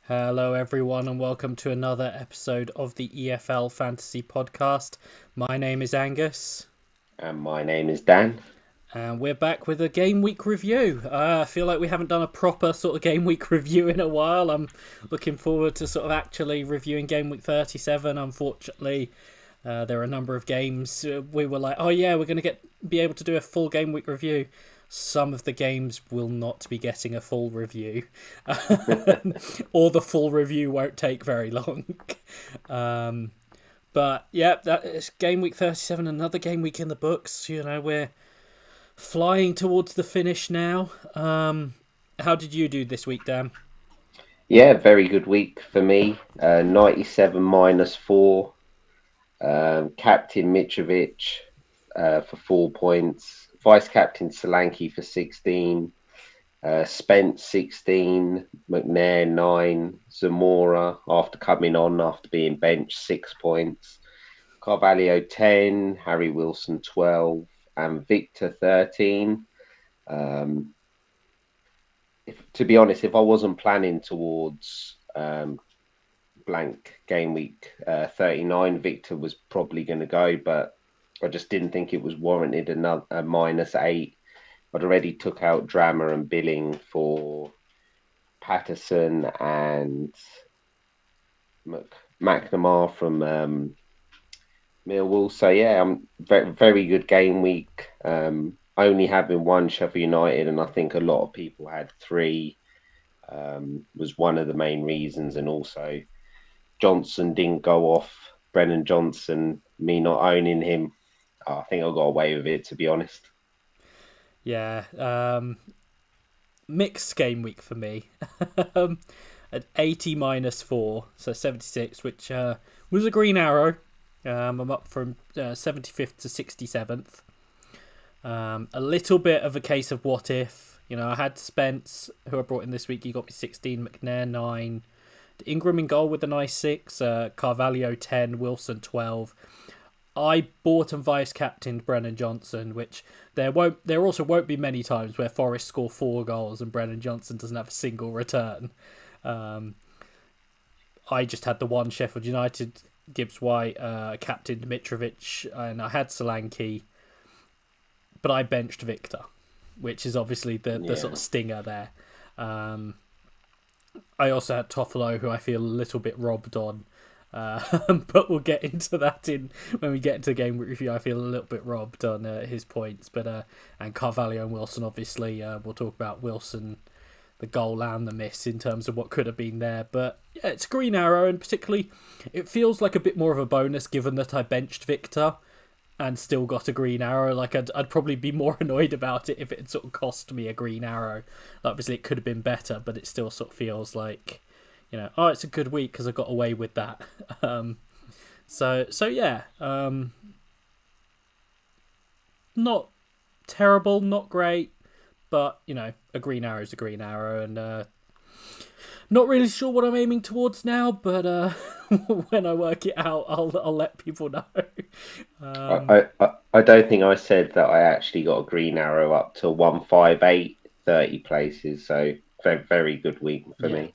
Hello, everyone, and welcome to another episode of the EFL Fantasy Podcast. My name is Angus, And my name is Dan. and we're back with a game week review. I feel like we haven't done a proper sort of game week review in a while. I'm looking forward to sort of actually reviewing game week 37. Unfortunately, there are a number of games we were like, oh yeah, we're going to be able to do a full game week review. Some of the games will not be getting a full review, or the full review won't take very long. Um, but yeah, that is game week 37. Another game week in the books. We're flying towards the finish now. How did you do this week, Dan? Yeah, very good week for me. 97 -4. Captain Mitrovic for 4 points. Vice captain Solanke for 16. Spence 16. McNair 9. Zamora after coming on after being benched 6 points. Carvalho 10. Harry Wilson 12. And Victor 13. Um, to be honest, if I wasn't planning towards blank game week 39, Victor was probably going to go, but I just didn't think it was warranted another a -8. I'd already took out Drama and Billing for Patterson and McNamara from Millwall. So yeah, very very good game week. Only having one Sheffield United, and I think a lot of people had three. Was one of the main reasons, and also Johnson didn't go off. Brennan Johnson, me not owning him, I think I got away with it, to be honest. Yeah, mixed game week for me. At 80 -4, so 76, which was a green arrow. I'm up from 75th to 67th. A little bit of a case of what if. I had Spence, who I brought in this week. He got me 16, McNair 9, Ingram in goal with a nice 6, Carvalho 10, Wilson 12. I bought and vice captained Brennan Johnson, which there also won't be many times where Forest score 4 goals and Brennan Johnson doesn't have a single return. Um, I just had the one Sheffield United Gibbs White, captained Mitrovic, and I had Solanke, but I benched Victor, which is obviously the sort Yeah. of stinger there. Um, I also had Toffolo, who I feel a little bit robbed on. But we'll get into that in when we get into the game review. I feel a little bit robbed on his points, but and Carvalho and Wilson, obviously, we'll talk about Wilson, the goal and the miss in terms of what could have been there. But yeah, it's Green Arrow, and particularly, it feels like a bit more of a bonus given that I benched Victor and still got a Green Arrow. Like I'd probably be more annoyed about it if it had sort of cost me a Green Arrow. Obviously, it could have been better, but it still sort of feels like, oh, it's a good week because I got away with that. Um, so yeah, not terrible, not great, but a Green Arrow is a Green Arrow, and not really sure what I'm aiming towards now, but when I work it out, I'll let people know. Um, I don't think I said that I actually got a green arrow up to 158, 30 places. So very, very good week for yeah. me.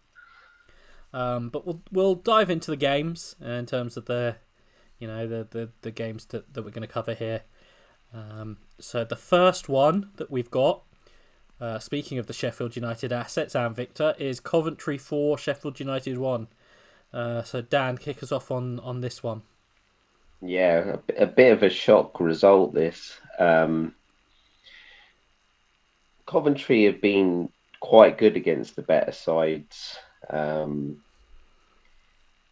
But we'll dive into the games in terms of the games that we're going to cover here. So the first one that we've got, speaking of the Sheffield United assets and Victor, is Coventry 4, Sheffield United 1. So Dan, kick us off on this one. Yeah, a bit of a shock result this. Coventry have been quite good against the better sides. Um,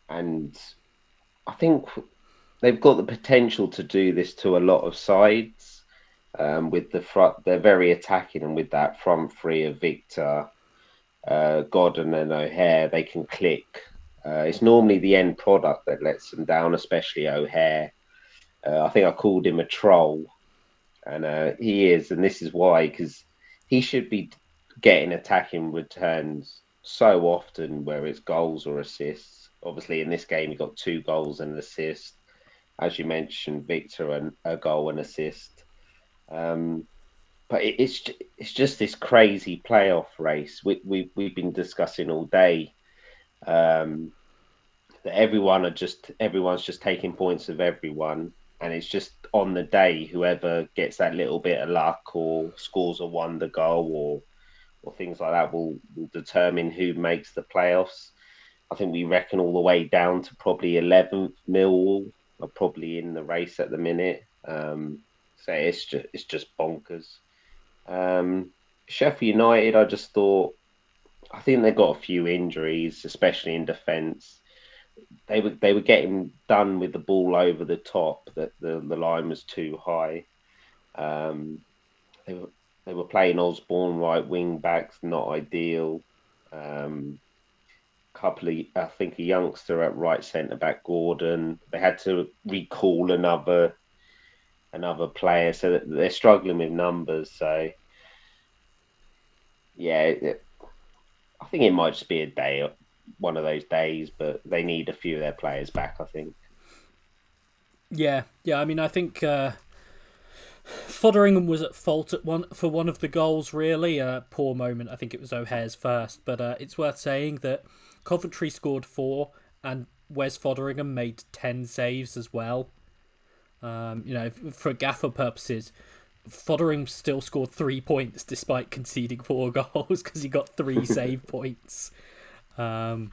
and I think they've got the potential to do this to a lot of sides. With the front, they're very attacking, and with that front three of Victor, Godden, and O'Hare, they can click. It's normally the end product that lets them down, especially O'Hare. I think I called him a troll, and he is, and this is why, because he should be getting attacking returns so often, where it's goals or assists. Obviously, in this game, he got 2 goals and an assist. As you mentioned, Victor, and a goal and assist. Um, but it's just this crazy playoff race we've been discussing all day. Um, that everyone's just taking points of everyone, and it's just on the day whoever gets that little bit of luck or scores a wonder goal or things like that will determine who makes the playoffs. I think we reckon all the way down to probably 11th. Millwall are probably in the race at the minute. So it's just bonkers. Um, Sheffield United, I think they got a few injuries, especially in defence. They were getting done with the ball over the top. That the line was too high. Um, they were they were playing Osborne right wing backs, not ideal. Um, I think a youngster at right centre back, Gordon. They had to recall another player, so that they're struggling with numbers. So yeah, I think it might just be a day, one of those days, but they need a few of their players back. I think. Yeah, yeah. I mean, I think Fotheringham was at fault for one of the goals. Really, poor moment. I think it was O'Hare's first, but it's worth saying that Coventry scored 4, and Wes Fotheringham made 10 saves as well. For gaffer purposes, Fotheringham still scored 3 points despite conceding 4 goals because he got 3 save points. Um,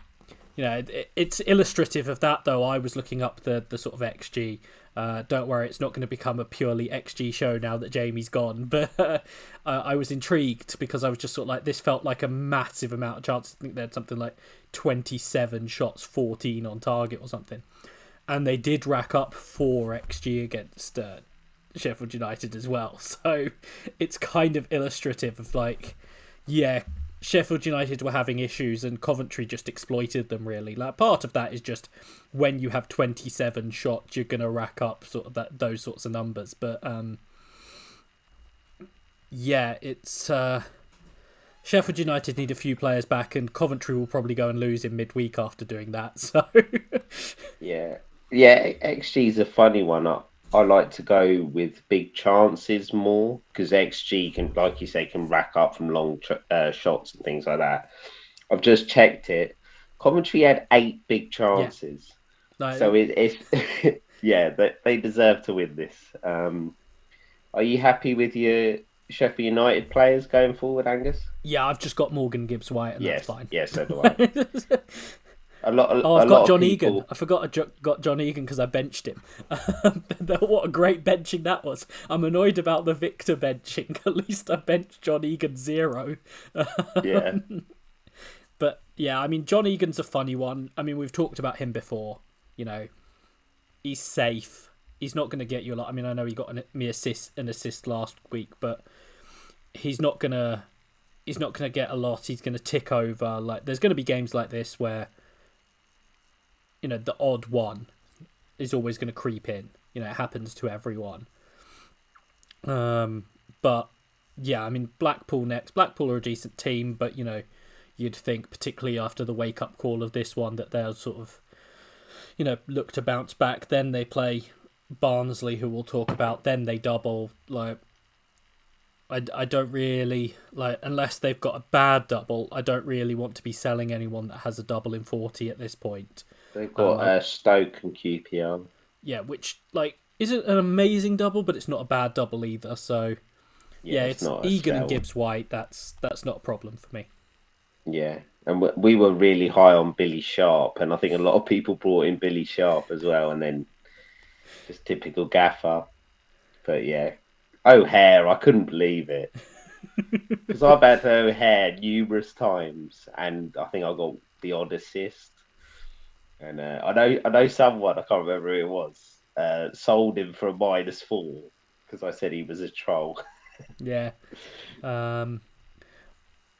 it's illustrative of that, though. I was looking up the sort of XG. Don't worry, it's not going to become a purely XG show now that Jamie's gone. But I was intrigued because I was just sort of like, this felt like a massive amount of chances. I think they had something like 27 shots, 14 on target or something. And they did rack up 4 XG against Sheffield United as well. So it's kind of illustrative of like, yeah, Sheffield United were having issues and Coventry just exploited them, really. Like, part of that is just when you have 27 shots, you're going to rack up sort of those sorts of numbers. But yeah, it's Sheffield United need a few players back, and Coventry will probably go and lose in midweek after doing that. So Yeah, yeah. XG is a funny one. I like to go with big chances more because XG can, like you say, can rack up from long shots and things like that. I've just checked it. Coventry had 8 big yeah, chances, so like, it's yeah, they deserve to win this. Are you happy with your Sheffield United players going forward, Angus? yeah, I've just got Morgan Gibbs White, and that's Yes, fine. yes, so do I. Oh, A I've got lot of John Egan. people. I forgot got John Egan because I benched him. What a great benching that was. I'm annoyed about the Victor benching. At least I benched John Egan 0. Yeah, But yeah, I mean, John Egan's a funny one. I mean, we've talked about him before. You know, he's safe. He's not going to get you a lot. I mean, I know he got an assist last week, but he's not gonna get a lot. He's gonna tick over. Like, there's going to be games like this where the odd one is always going to creep in. It happens to everyone. But yeah, I mean, Blackpool next. Blackpool are a decent team, but you'd think, particularly after the wake up call of this one, that they'll sort of look to bounce back. Then they play Barnsley, who we'll talk about. Then they double. Like, I don't really like, unless they've got a bad double. I don't really want to be selling anyone that has a double in 40 at this point. they've got Stoke and QPR. Yeah, which like isn't an amazing double, but it's not a bad double either. So Yeah, yeah, it's it's not a Egan and scale. Gibbs White. That's not a problem for me. Yeah, and we were really high on Billy Sharp, and I think a lot of people brought in Billy Sharp as well, and then just typical gaffer. But yeah, O'Hare, I couldn't believe it because I've had O'Hare numerous times, and I think I got the odd assist. And I know someone, I can't remember who it was, sold him for a -4 because I said he was a troll. Yeah, um,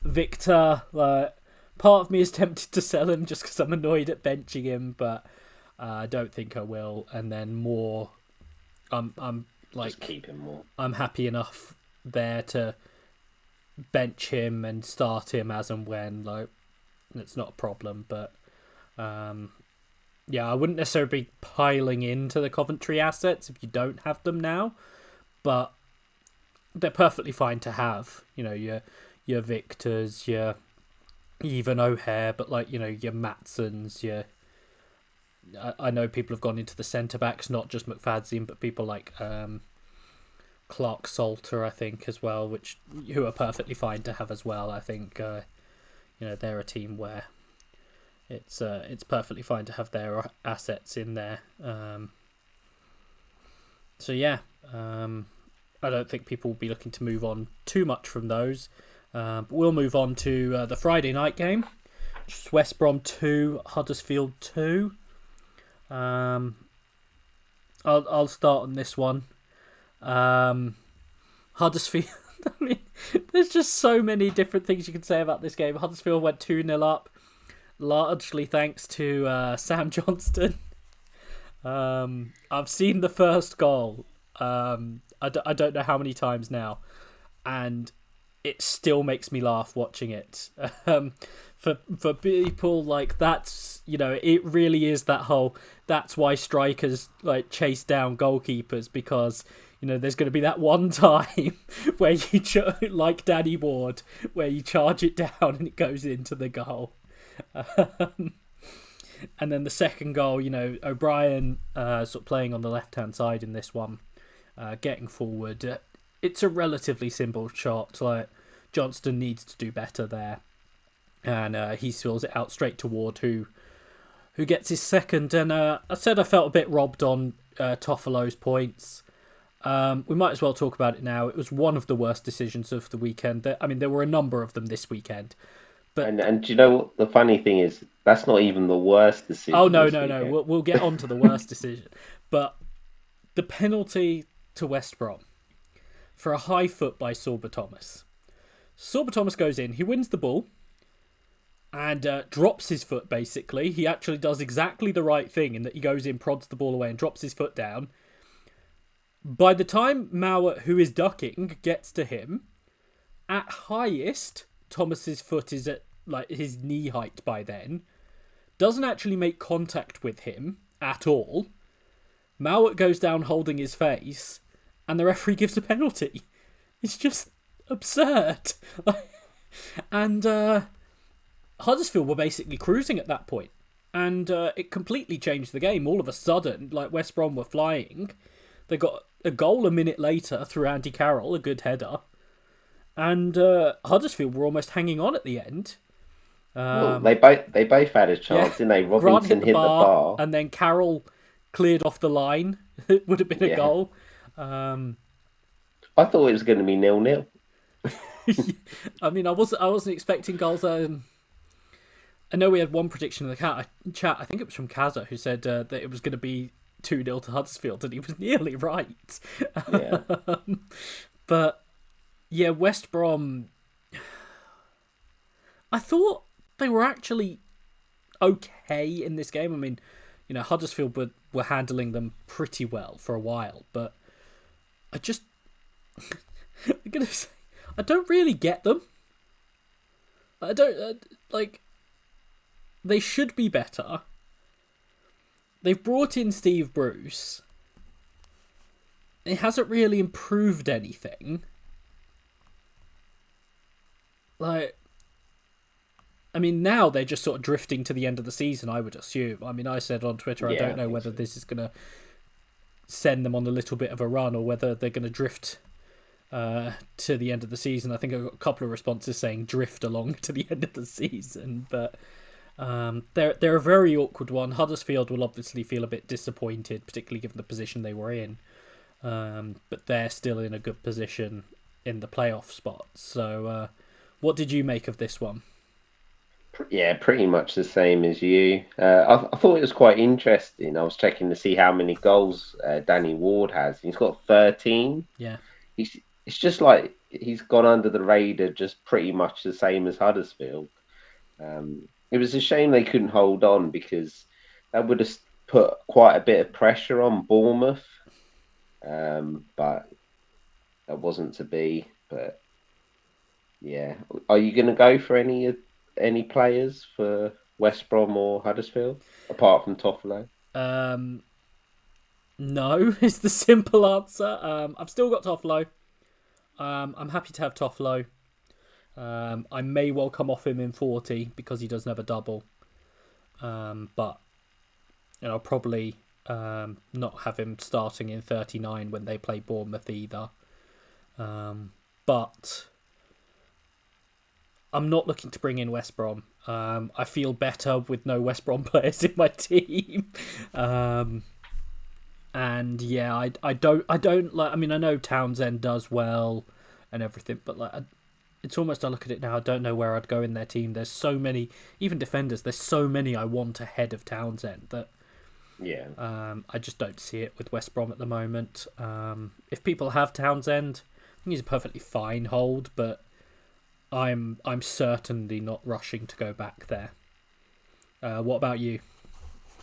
Victor. Part of me is tempted to sell him just because I'm annoyed at benching him, but I don't think I will. And then more, I'm Just like, keep him more. I'm happy enough there to bench him and start him as and when. Like, it's not a problem, but um, yeah, I wouldn't necessarily be piling into the Coventry assets if you don't have them now, but they're perfectly fine to have. Your Victors, your even O'Hare, but like your Matsons, your I know people have gone into the centre backs, not just McFadzean, but people like Clark Salter, I think, as well, who are perfectly fine to have as well. I think they're a team where it's perfectly fine to have their assets in there. So yeah, I don't think people will be looking to move on too much from those. But we'll move on to the Friday night game, which is West Brom 2, Huddersfield 2. I'll start on this one. Huddersfield. I mean, there's just so many different things you can say about this game. Huddersfield went 2-0 up, largely thanks to Sam Johnston. I've seen the first goal. I don't know how many times now, and it still makes me laugh watching it. For people like that's it really is that whole that's why strikers like chase down goalkeepers, because there's going to be that one time where you like Danny Ward, where you charge it down and it goes into the goal. And then the second goal, O'Brien sort of playing on the left-hand side in this one, getting forward. It's a relatively simple shot. Like Johnston needs to do better there, and he spills it out straight to Ward, who gets his second. And I said I felt a bit robbed on Toffolo's points. We might as well talk about it now. It was one of the worst decisions of the weekend. I mean, there were a number of them this weekend. But And do you know what the funny thing is? That's not even the worst decision. Oh, no. Weekend. We'll get on to the worst decision. But the penalty to West Brom for a high foot by Sorba Thomas. Sorba Thomas goes in. He wins the ball and drops his foot, basically. He actually does exactly the right thing in that he goes in, prods the ball away and drops his foot down. By the time Mauer, who is ducking, gets to him, at highest, Thomas's foot is at like his knee height by then. Doesn't actually make contact with him at all. Mowat goes down holding his face, and the referee gives a penalty. It's just absurd. And Huddersfield were basically cruising at that point, and it completely changed the game. All of a sudden, like West Brom were flying. They got a goal a minute later through Andy Carroll, a good header. And Huddersfield were almost hanging on at the end. Well, they both had a chance, didn't they? Robinson hit the bar, and then Carroll cleared off the line. It would have been a goal. I thought it was going to be 0-0. I mean, I wasn't expecting goals. I know we had one prediction in the chat. I think it was from Kaza, who said that it was going to be 2-0 to Huddersfield, and he was nearly right. Yeah. But yeah, West Brom, I thought they were actually okay in this game. I mean, Huddersfield were handling them pretty well for a while, but I'm gonna say, I don't really get them. I don't they should be better. They've brought in Steve Bruce. It hasn't really improved anything. I mean, now they're just sort of drifting to the end of the season, I would assume. I mean, I said on Twitter, I don't know whether this is going to send them on a little bit of a run or whether they're going to drift to the end of the season. I think I got a couple of responses saying drift along to the end of the season, but they're a very awkward one. Huddersfield will obviously feel a bit disappointed, particularly given the position they were in, but they're still in a good position in the playoff spot. So what did you make of this one? Yeah, pretty much the same as you. I thought it was quite interesting. I was checking to see how many goals Danny Ward has. He's got 13. Yeah. It's just like he's gone under the radar, just pretty much the same as Huddersfield. It was a shame they couldn't hold on, because that would have put quite a bit of pressure on Bournemouth. But that wasn't to be. But yeah, are you going to go for any players for West Brom or Huddersfield apart from Toffolo? No, is the simple answer. I've still got Toffolo. I'm happy to have Toffolo. I may well come off him in 40 because he doesn't have a double. But I'll probably not have him starting in 39 when they play Bournemouth either. But I'm not looking to bring in West Brom. I feel better with no West Brom players in my team. And yeah, I don't like. I mean, I know Townsend does well and everything, but like, it's almost, I look at it now, I don't know where I'd go in their team. There's so many, even defenders. There's so many I want ahead of Townsend that I just don't see it with West Brom at the moment. If people have Townsend, I think he's a perfectly fine hold, but I'm certainly not rushing to go back there. What about you?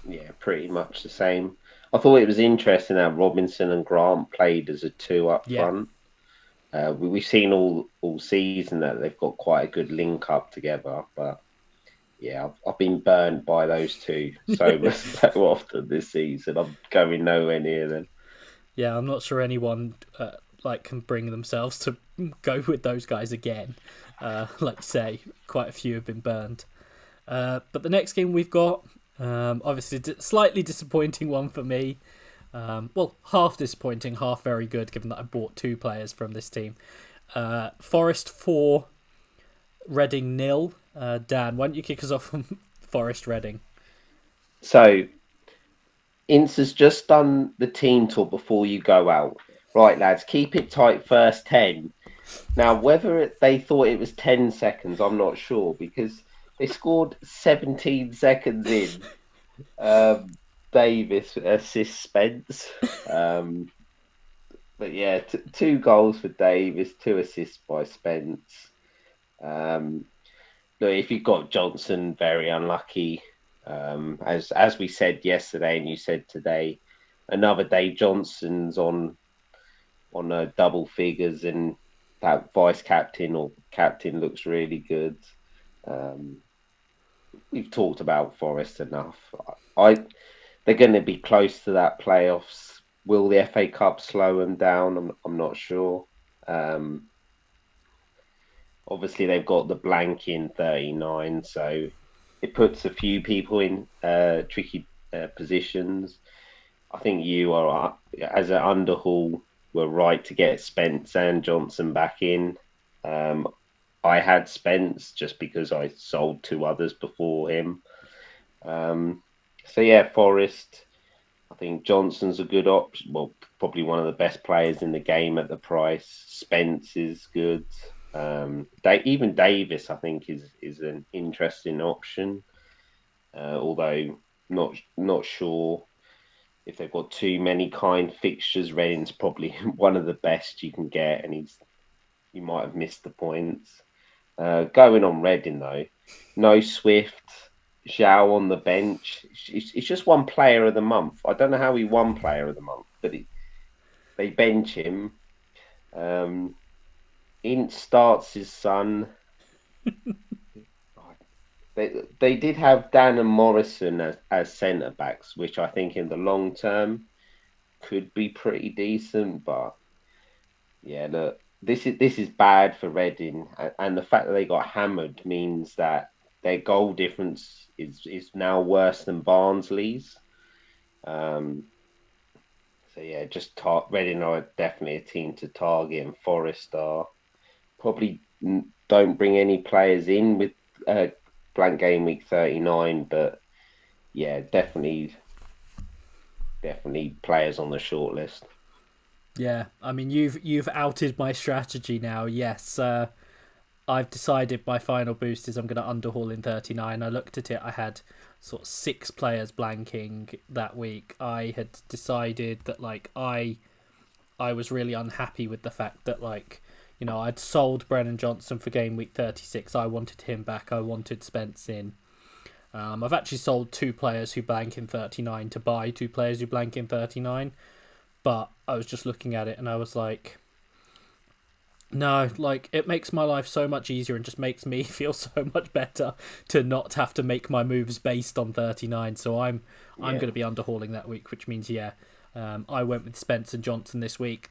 Yeah, pretty much the same. I thought it was interesting how Robinson and Grant played as a two up Yeah. front. We've seen all season that they've got quite a good link up together, but yeah, I've been burned by those two so often this season. I'm going nowhere near them. Yeah, I'm not sure anyone can bring themselves to go with those guys again. Like you say, quite a few have been burned. But the next game we've got, obviously, slightly disappointing one for me. Well, half disappointing, half very good, given that I bought 2 players from this team. Forest 4, Reading 0. Dan, why don't you kick us off from Forest Reading? So, Ince has just done the team talk before you go out. Right, lads, keep it tight first 10. Now, whether they thought it was 10 seconds, I'm not sure, because they scored 17 seconds in. Davis assists Spence. But yeah, 2 goals for Davis, 2 assists by Spence. Look, if you've got Johnson, very unlucky. As we said yesterday, and you said today, another day Johnson's on double figures, and that vice captain or captain looks really good. We've talked about Forest enough. They're going to be close to that playoffs. Will the FA Cup slow them down? I'm not sure. Um, Obviously, they've got the blank in 39, so it puts a few people in tricky positions. I think you are, as an underhaul, were right to get Spence and Johnson back in. I had Spence just because I sold 2 others before him. So yeah, Forest. I think Johnson's a good option. Well, probably one of the best players in the game at the price. Spence is good. Even Davis, I think, is an interesting option. Although not sure if they've got too many kind fixtures. Reading's probably one of the best you can get, and you might have missed the points. Going on Reading though, no Swift, Zhao on the bench. It's just one player of the month. I don't know how he won player of the month, but they bench him. Ince starts his son. They did have Dan and Morrison as centre backs, which I think in the long term could be pretty decent. But yeah, look, this is bad for Reading, and the fact that they got hammered means that their goal difference is now worse than Barnsley's. Um, so yeah, Reading are definitely a team to target, and Forest are probably don't bring any players in with blank game week 39, but yeah, definitely players on the short list. Yeah, I mean, you've outed my strategy now. Yes, I've decided my final boost is I'm going to underhaul in 39. I looked at it, I had sort of 6 players blanking that week. I had decided that I was really unhappy with the fact that I'd sold Brennan Johnson for game week 36. I wanted him back. I wanted Spence in. I've actually sold 2 players who blank in 39 to buy 2 players who blank in 39. But I was just looking at it and I was like, no, it makes my life so much easier and just makes me feel so much better to not have to make my moves based on 39. So I'm going to be underhauling that week, which means I went with Spence and Johnson this week.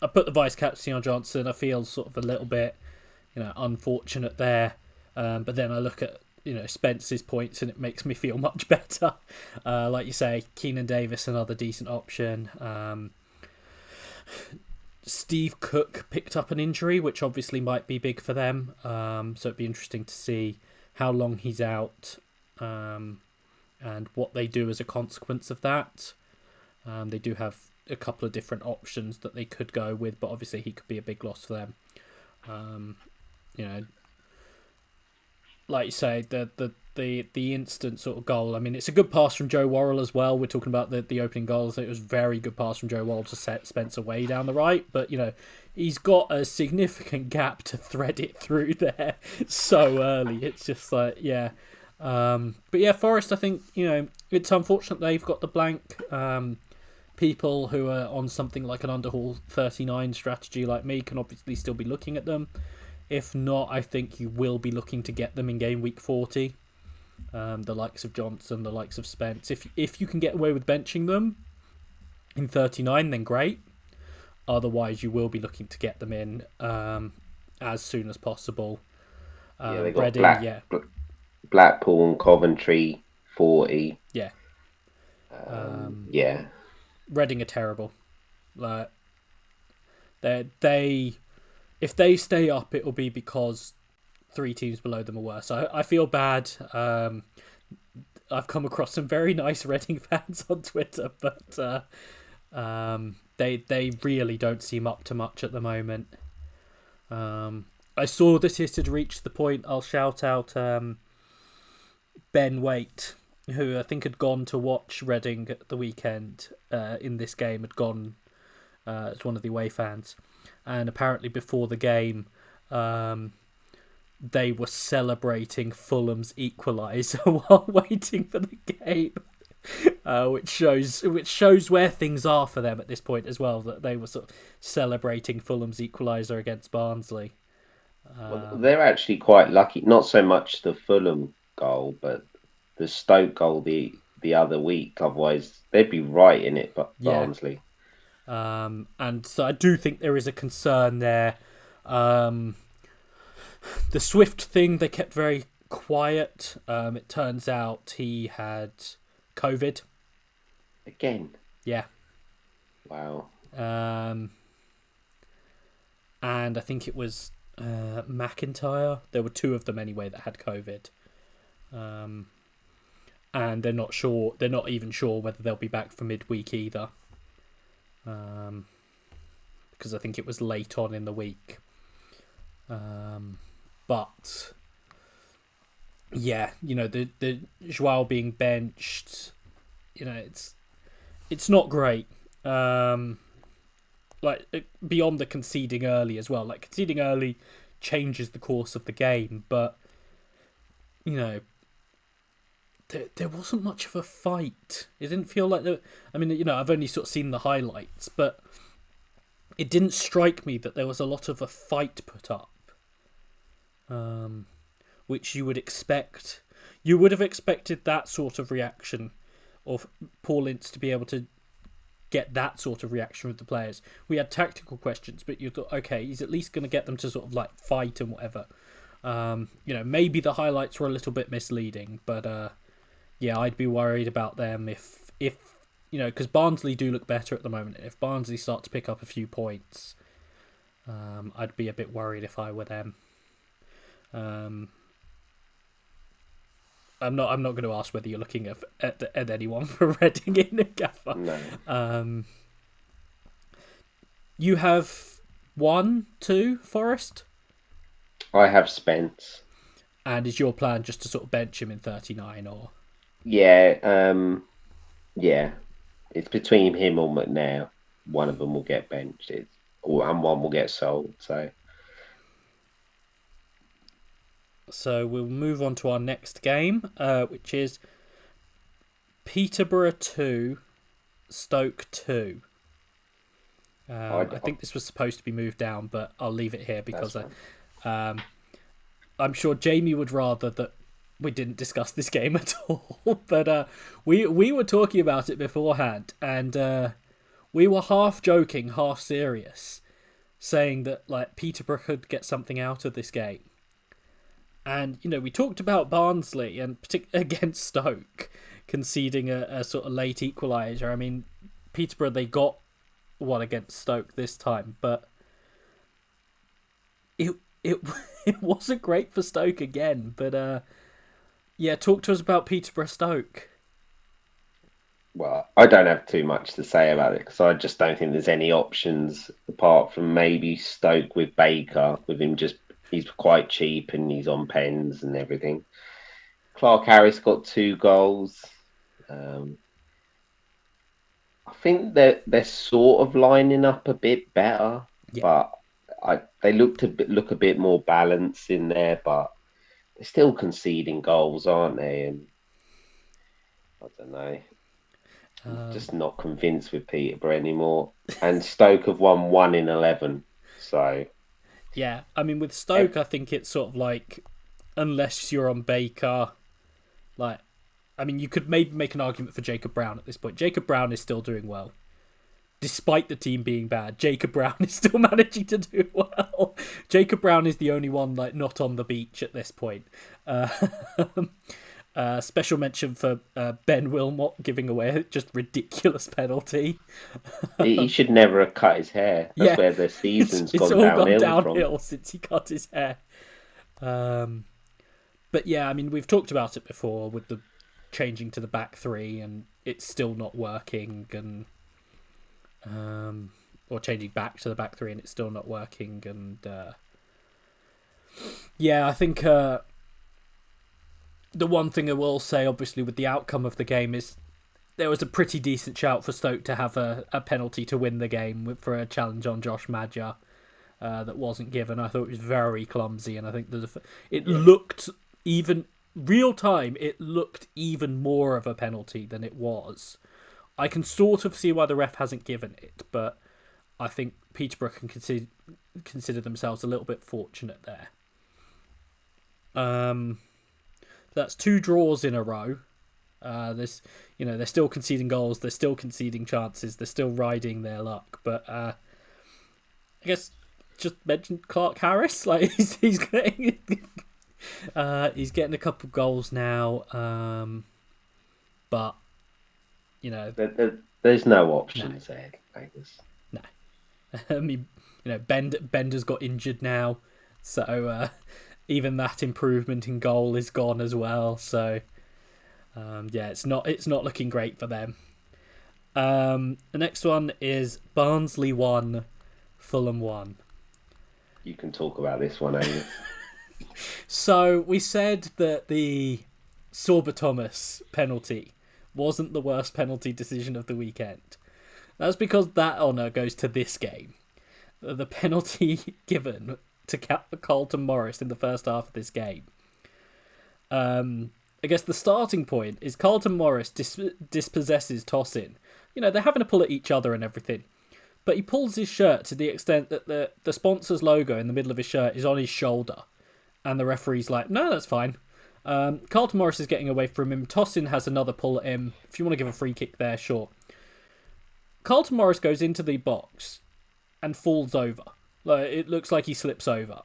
I put the vice captain on Johnson. I feel sort of a little bit, unfortunate there. But then I look at Spence's points and it makes me feel much better. Like you say, Keenan Davis another decent option. Steve Cook picked up an injury, which obviously might be big for them. So it'd be interesting to see how long he's out, and what they do as a consequence of that. They do have a couple of different options that they could go with, but obviously he could be a big loss for them. Like you say, the instant sort of goal. I mean, it's a good pass from Joe Worrell as well. We're talking about the opening goals. It was a very good pass from Joe Worrell to set Spencer way down the right. But, he's got a significant gap to thread it through there so early. It's just like, yeah. But yeah, Forest, I think, it's unfortunate they've got the blank. People who are on something like an underhaul 39 strategy like me can obviously still be looking at them. If not, I think you will be looking to get them in game week 40. The likes of Johnson, the likes of Spence. If you can get away with benching them in 39, then great. Otherwise, you will be looking to get them in as soon as possible. They got Blackpool and Coventry 40. Yeah. Yeah. Reading are terrible. Like they if they stay up, it will be because 3 teams below them are worse. I feel bad. I've come across some very nice Reading fans on Twitter, but they really don't seem up to much at the moment. I saw that it had reached the point. I'll shout out Ben Waite, who I think had gone to watch Reading at the weekend in this game, had gone as one of the away fans. And apparently before the game, they were celebrating Fulham's equaliser while waiting for the game, which shows where things are for them at this point as well, that they were sort of celebrating Fulham's equaliser against Barnsley. Well, they're actually quite lucky. Not so much the Fulham goal, but the Stoke goal the other week. Otherwise, they'd be right in it, but Barnsley. And so I do think there is a concern there. The Swift thing, they kept very quiet. It turns out he had COVID. Again? Yeah. Wow. And I think it was McIntyre. There were 2 of them anyway that had COVID. And they're not sure. They're not even sure whether they'll be back for midweek either. Because I think it was late on in the week. But yeah, the Joao being benched, it's not great. Like beyond the conceding early as well. Like conceding early changes the course of the game, but there wasn't much of a fight. It didn't feel like I've only sort of seen the highlights, but it didn't strike me that there was a lot of a fight put up. Which you would expect. You would have expected that sort of reaction, of Paul Ince to be able to get that sort of reaction with the players. We had tactical questions, but you thought, okay, he's at least going to get them to sort of like fight and whatever. Maybe the highlights were a little bit misleading, but yeah, I'd be worried about them if because Barnsley do look better at the moment. If Barnsley start to pick up a few points, I'd be a bit worried if I were them. I'm not going to ask whether you're looking at anyone for Reading in the gaffer. No. You have 1, 2 Forest. I have Spence. And is your plan just to sort of bench him in 39 or? Yeah, yeah. It's between him or McNair. One of them will get benched, and one will get sold. So we'll move on to our next game, which is Peterborough 2, Stoke 2. I think this was supposed to be moved down, but I'll leave it here because I'm sure Jamie would rather that we didn't discuss this game at all. But we were talking about it beforehand, and we were half joking, half serious saying that like Peterborough could get something out of this game. And we talked about Barnsley and against Stoke conceding a sort of late equaliser. I mean, Peterborough, they got one against Stoke this time, but it it wasn't great for Stoke again. But yeah, talk to us about Peterborough Stoke. Well, I don't have too much to say about it because I just don't think there's any options apart from maybe Stoke with Baker, with him just, he's quite cheap and he's on pens and everything. Clark Harris got 2 goals. I think they're sort of lining up a bit better, Yeah. but they look a bit more balanced in there, but they're still conceding goals, aren't they? And I don't know. Just not convinced with Peterborough anymore. And Stoke have won 1 in 11. So Yeah, I mean, with Stoke, I think it's sort of like, unless you're on Baker, like, I mean, you could maybe make an argument for Jacob Brown at this point. Jacob Brown is still doing well. Despite the team being bad, Jacob Brown is still managing to do well. Jacob Brown is the only one like not on the beach at this point. Special mention for Ben Wilmot giving away a just ridiculous penalty. he should never have cut his hair. That's where the season's it's gone all downhill, gone downhill from. since he cut his hair. But yeah, I mean, we've talked about it before with the changing to the back three, and it's still not working, and or changing back to the back three, and it's still not working, and yeah, I think the one thing I will say, obviously, with the outcome of the game is there was a pretty decent shout for Stoke to have a penalty to win the game for a challenge on Josh Maja that wasn't given. I thought it was very clumsy, and I think it looked even real time. It looked even more of a penalty than it was. I can sort of see why the ref hasn't given it, but I think Peterborough can consider themselves a little bit fortunate there. That's 2 draws in a row. They're still conceding goals, they're still conceding chances, they're still riding their luck. But I guess just mention Clark Harris, like he's getting he's getting a couple goals now. But there's no options there, Vegas. No, I mean, Bender's got injured now, so even that improvement in goal is gone as well. So yeah, it's not looking great for them. The next one is Barnsley 1, Fulham 1. You can talk about this one, Angus. So we said that the Sorba Thomas penalty wasn't the worst penalty decision of the weekend. That's because that honour goes to this game. The penalty given to Carlton Morris in the first half of this game. I guess the starting point is Carlton Morris dispossesses Tosin. They're having a pull at each other and everything. But he pulls his shirt to the extent that the sponsor's logo in the middle of his shirt is on his shoulder. And the referee's like, no, that's fine. Carlton Morris is getting away from him. Tosin has another pull at him. If you want to give a free kick there, sure. Carlton Morris goes into the box and falls over. Like, it looks like he slips over.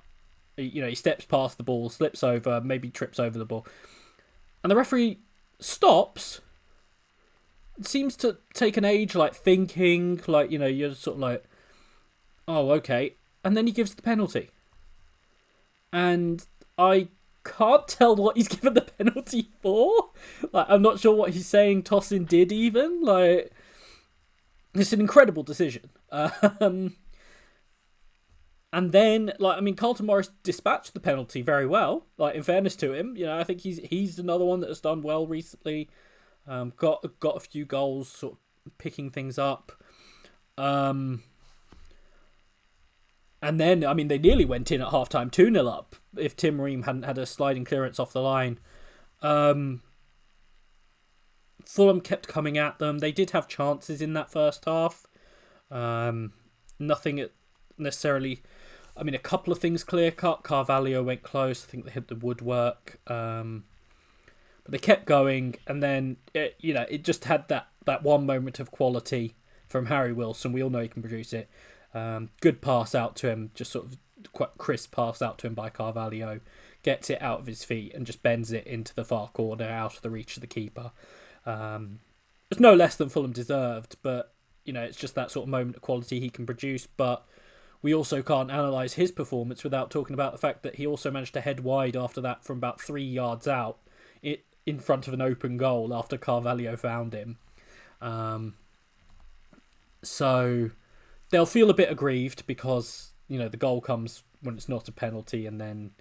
He steps past the ball, slips over, maybe trips over the ball. And the referee stops. Seems to take an age, like thinking, like, you're sort of like, oh, okay. And then he gives the penalty. And I can't tell what he's given the penalty for. Like, I'm not sure what he's saying Tosin did even. Like, it's an incredible decision. And then, Carlton Morris dispatched the penalty very well. Like, in fairness to him, I think he's another one that has done well recently. Got a few goals, sort of picking things up. And then, they nearly went in at halftime 2-0 up if Tim Ream hadn't had a sliding clearance off the line. Fulham kept coming at them. They did have chances in that first half. Nothing necessarily... a couple of things clear-cut. Carvalho went close. I think they hit the woodwork. But they kept going, and then, it just had that one moment of quality from Harry Wilson. We all know he can produce it. Good pass out to him, just sort of quite crisp pass out to him by Carvalho. Gets it out of his feet and just bends it into the far corner, out of the reach of the keeper. It's no less than Fulham deserved, but it's just that sort of moment of quality he can produce. But we also can't analyse his performance without talking about the fact that he also managed to head wide after that from about 3 yards out, in front of an open goal after Carvalho found him. So they'll feel a bit aggrieved because the goal comes when it's not a penalty, and then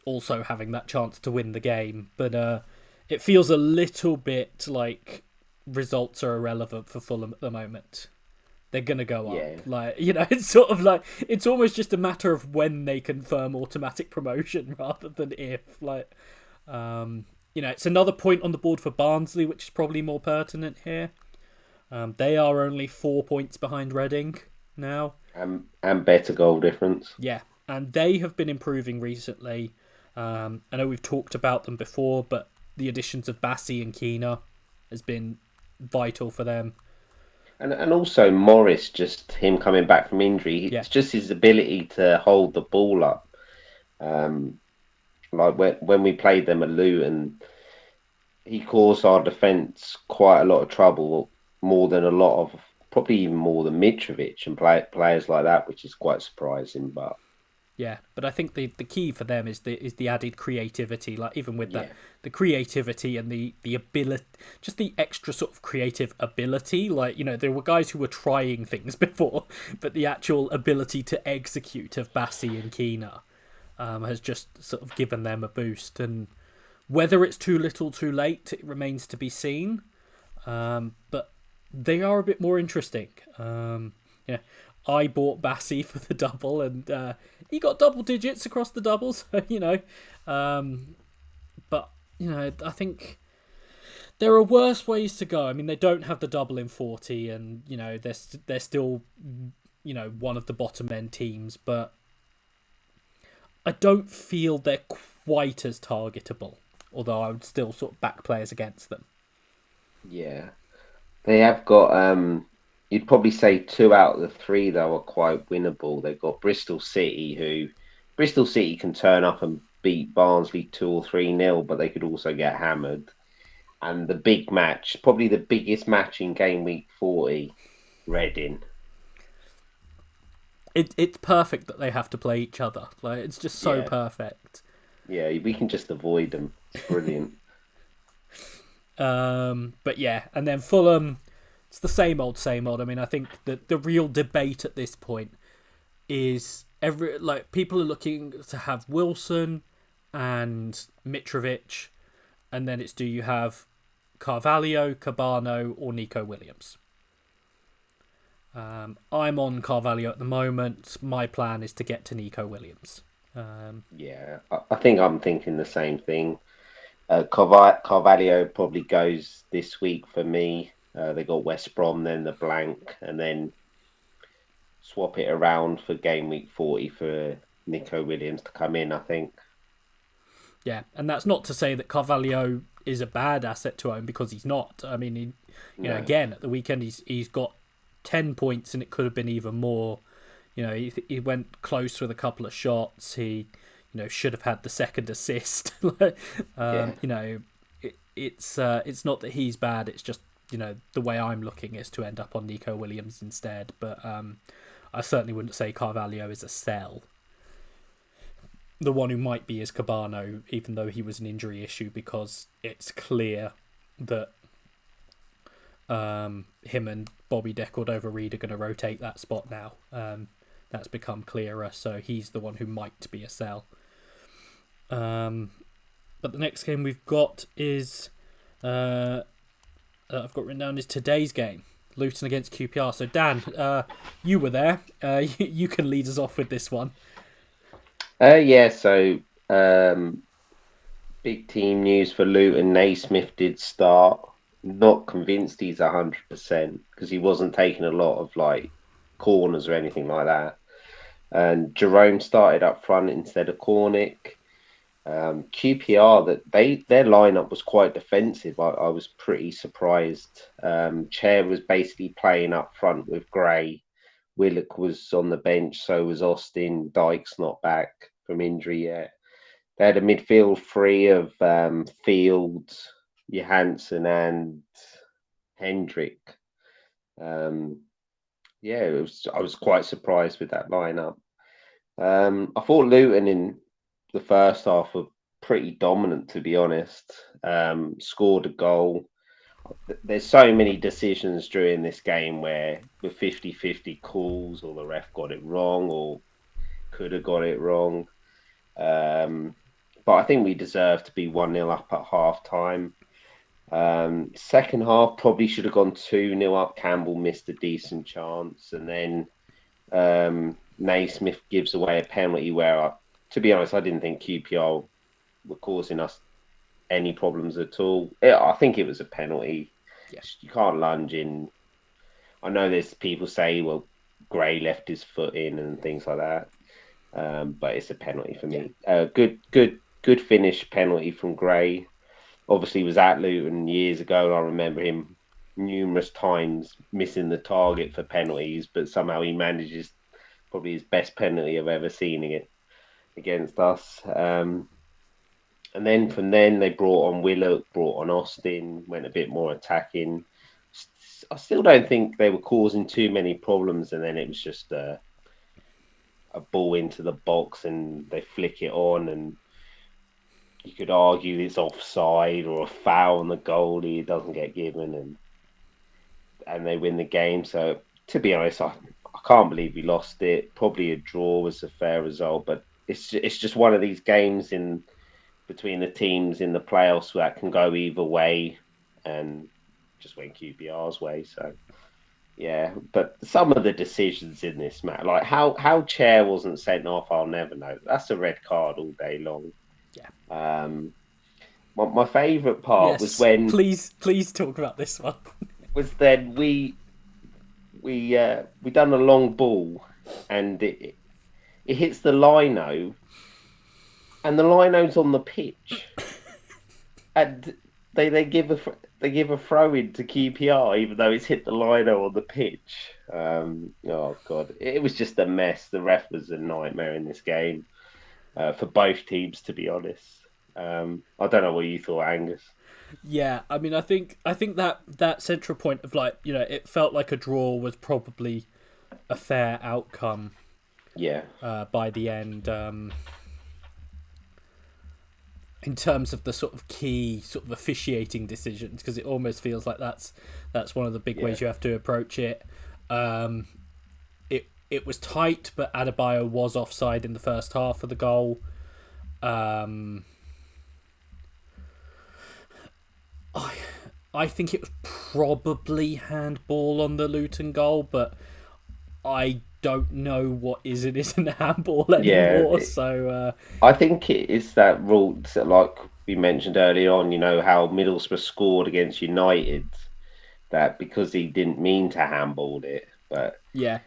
also having that chance to win the game. But it feels a little bit like results are irrelevant for Fulham at the moment. They're gonna go up. Yeah. It's sort of like it's almost just a matter of when they confirm automatic promotion rather than if. It's another point on the board for Barnsley, which is probably more pertinent here. They are only 4 points behind Reading now. And better goal difference. Yeah, and they have been improving recently. I know we've talked about them before, but the additions of Bassi and Keena has been vital for them. And also Morris, just him coming back from injury, Yeah, it's just his ability to hold the ball up. Like when we played them at Luton, he caused our defence quite a lot of trouble, more than a lot of, probably even more than Mitrovic and players like that, which is quite surprising. But yeah, but I think the key for them is the added creativity. Like even with that, yeah, the creativity and the ability, just the extra sort of creative ability. Like there were guys who were trying things before, but the actual ability to execute of Bassi and Keena has just sort of given them a boost. And whether it's too little, too late, it remains to be seen. But they are a bit more interesting. Yeah, I bought Bassi for the double, and he got double digits across the doubles. But I think there are worse ways to go. I mean, they don't have the double in 40, and they're still one of the bottom end teams, but I don't feel they're quite as targetable. Although I would still sort of back players against them. yeah, they have got. You'd probably say two out of the three though are quite winnable. They've got Bristol City can turn up and beat Barnsley 2 or 3-0, but they could also get hammered. And the big match, probably the biggest match in game week 40, Reading. It's perfect that they have to play each other. Like it's just so Yeah, perfect. yeah, we can just avoid them. It's brilliant. But yeah, and then Fulham, it's the same old, same old. I mean, I think that the real debate at this point is people are looking to have Wilson and Mitrovic, and then it's do you have Carvalho, Cabano, or Nico Williams? I'm on Carvalho at the moment. My plan is to get to Nico Williams. Yeah, I think I'm thinking the same thing. Carvalho probably goes this week for me. They got West Brom, then the blank, and then swap it around for game week 40 for Nico Williams to come in, I think. Yeah, and that's not to say that Carvalho is a bad asset to own, because he's not. I mean, No, again at the weekend he's got 10 points, and it could have been even more. He went close with a couple of shots. He should have had the second assist. yeah, It's not that he's bad. It's just the way I'm looking is to end up on Nico Williams instead. But I certainly wouldn't say Carvalho is a sell. The one who might be is Cabano, even though he was an injury issue, because it's clear that him and Bobby De Cordova-Reid are going to rotate that spot now. That's become clearer, so he's the one who might be a sell. But the next game we've got is I've got written down is today's game, Luton against QPR. So Dan, you were there. You can lead us off with this one. yeah. So big team news for Luton. Naismith did start. Not convinced he's 100% because he wasn't taking a lot of like corners or anything like that. And Jerome started up front instead of Cornick. QPR, that their lineup was quite defensive. I was pretty surprised. Chair was basically playing up front with Gray, Willock was on the bench, so was Austin. Dyke's not back from injury yet. They had a midfield three of Fields, Johansson, and Hendrick. Um, yeah, I was quite surprised with that lineup. I thought Luton in the first half were pretty dominant, to be honest. Scored a goal. There's so many decisions during this game where the 50-50 calls, or the ref got it wrong, or could have got it wrong. But I think we deserve to be 1-0 up at half time. Second half probably should have gone 2-0 up. Campbell missed a decent chance. And then Naismith gives away a penalty where, to be honest, I didn't think QPR were causing us any problems at all. I think it was a penalty. Yeah. You can't lunge in. I know there's people say, well, Gray left his foot in and things like that. But it's a penalty for me. Good finish penalty from Gray. Obviously, he was at Luton years ago, and I remember him numerous times missing the target for penalties, but somehow he manages probably his best penalty I've ever seen against us. And then from then they brought on Willock, brought on Austin, went a bit more attacking. I still don't think they were causing too many problems, and then it was just a ball into the box and they flick it on, and you could argue it's offside or a foul on the goalie, it doesn't get given, and they win the game. So to be honest, I can't believe we lost it. Probably a draw was a fair result, but it's just one of these games in between the teams in the playoffs that can go either way, and just went QPR's way. So yeah, but some of the decisions in this match, like how Chair wasn't sent off, I'll never know. That's a red card all day long. Yeah. My favourite part was Yes. when Please talk about this one. was then we done a long ball and it hits the lino and the lino's on the pitch and they give a throw in to QPR even though it's hit the lino on the pitch. Oh god, it was just a mess. The ref was a nightmare in this game for both teams, to be honest. I don't know what you thought, Angus. Yeah, I mean, I think that central point of, like, it felt like a draw was probably a fair outcome. Yeah. By the end, in terms of the sort of key sort of officiating decisions, because it almost feels like that's one of the big ways you have to approach it. It was tight, but Adebayo was offside in the first half of the goal. I think it was probably handball on the Luton goal, but I don't know what is and isn't handball anymore. So I think it is that rule that, like we mentioned earlier on, how Middlesbrough scored against United, that because he didn't mean to handball it, but yeah,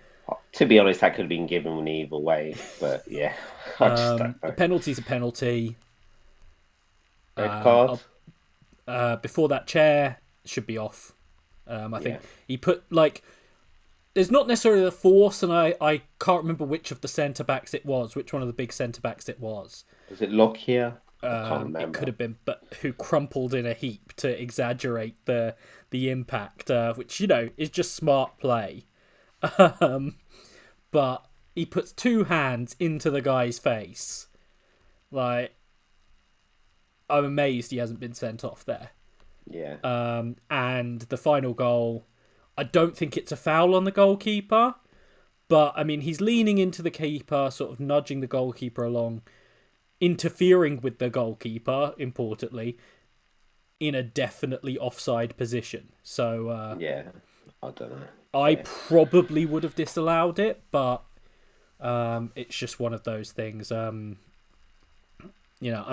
to be honest, that could have been given either way. But yeah, I just don't a know. penalty's a penalty. Red card. Before that, Chair should be off. I think he put, like, there's not necessarily the force, and I can't remember which of the centre backs it was, which one of the big centre backs it was. Was it Lockyer? I can't remember. It could have been, but who crumpled in a heap to exaggerate the impact, which is just smart play. But he puts two hands into the guy's face. Like, I'm amazed he hasn't been sent off there. Yeah. And the final goal, I don't think it's a foul on the goalkeeper, but I mean, he's leaning into the keeper, sort of nudging the goalkeeper along, interfering with the goalkeeper, importantly, in a definitely offside position. So yeah, I don't know. I probably would have disallowed it, but it's just one of those things. I'm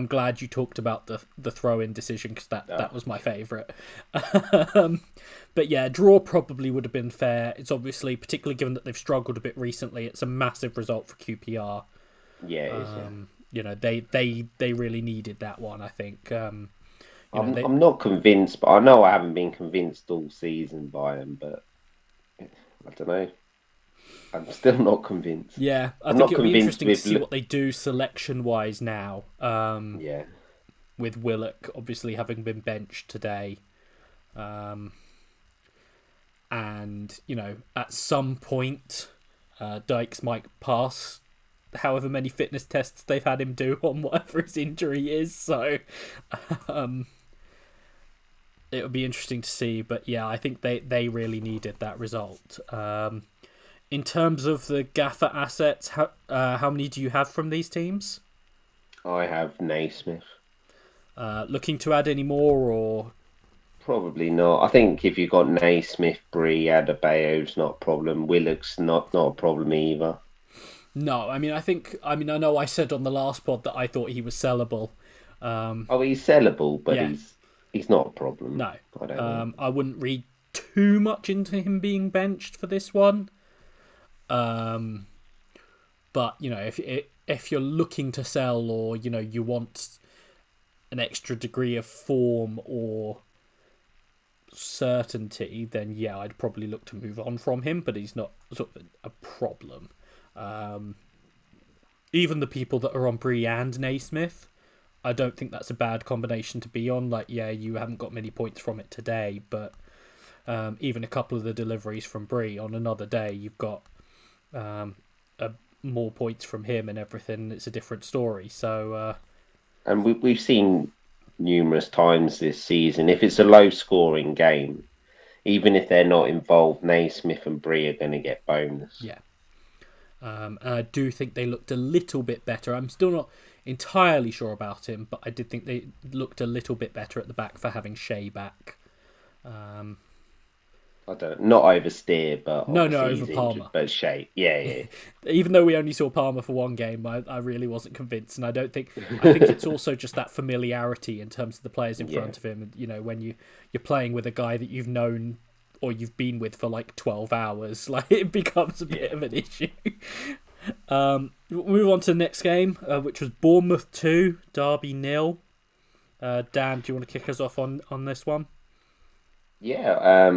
glad you talked about the throw-in decision, because that was my favourite. But yeah, draw probably would have been fair. It's obviously, particularly given that they've struggled a bit recently, it's a massive result for QPR. Yeah, it is, they really needed that one, I think. I'm not convinced, but I know I haven't been convinced all season by them, but I don't know. I'm still not convinced. Yeah, I I'm think not it'll be convinced interesting to with see what they do selection wise now. yeah. With Willock obviously having been benched today, um, and at some point, Dykes might pass however many fitness tests they've had him do on whatever his injury is. So um, it would be interesting to see. But yeah, I think they really needed that result. In terms of the Gaffer assets, how many do you have from these teams? I have Naismith. Looking to add any more, or Probably not. I think if you've got Naismith, Bree, Adebayo's not a problem. Willock's not a problem either. no? I know I said on the last pod that I thought he was sellable. Oh, he's sellable, but Yeah, he's not a problem. no. I don't think. I wouldn't read too much into him being benched for this one. But if you're looking to sell, or you want an extra degree of form or certainty, then yeah, I'd probably look to move on from him. But he's not sort of a problem. Even the people that are on Bree and Naismith, I don't think that's a bad combination to be on. Like, yeah, you haven't got many points from it today, but even a couple of the deliveries from Bree on another day, you've got more points from him and everything. It's a different story. So And we've seen numerous times this season, if it's a low scoring game, even if they're not involved, Naismith and Bree are going to get bonus. yeah, and I do think they looked a little bit better. I'm still not entirely sure about him, but I did think they looked a little bit better at the back for having Shea back. I don't not oversteer, but No, no, obviously over he's injured. Palmer. But shape, yeah. Even though we only saw Palmer for one game, I really wasn't convinced, and I think it's also just that familiarity in terms of the players in Yeah. front of him. And when you're playing with a guy that you've known or you've been with for like 12 hours, like it becomes a bit of an issue. We'll move on to the next game, which was Bournemouth 2, Derby 0. Dan, do you want to kick us off on this one? Yeah,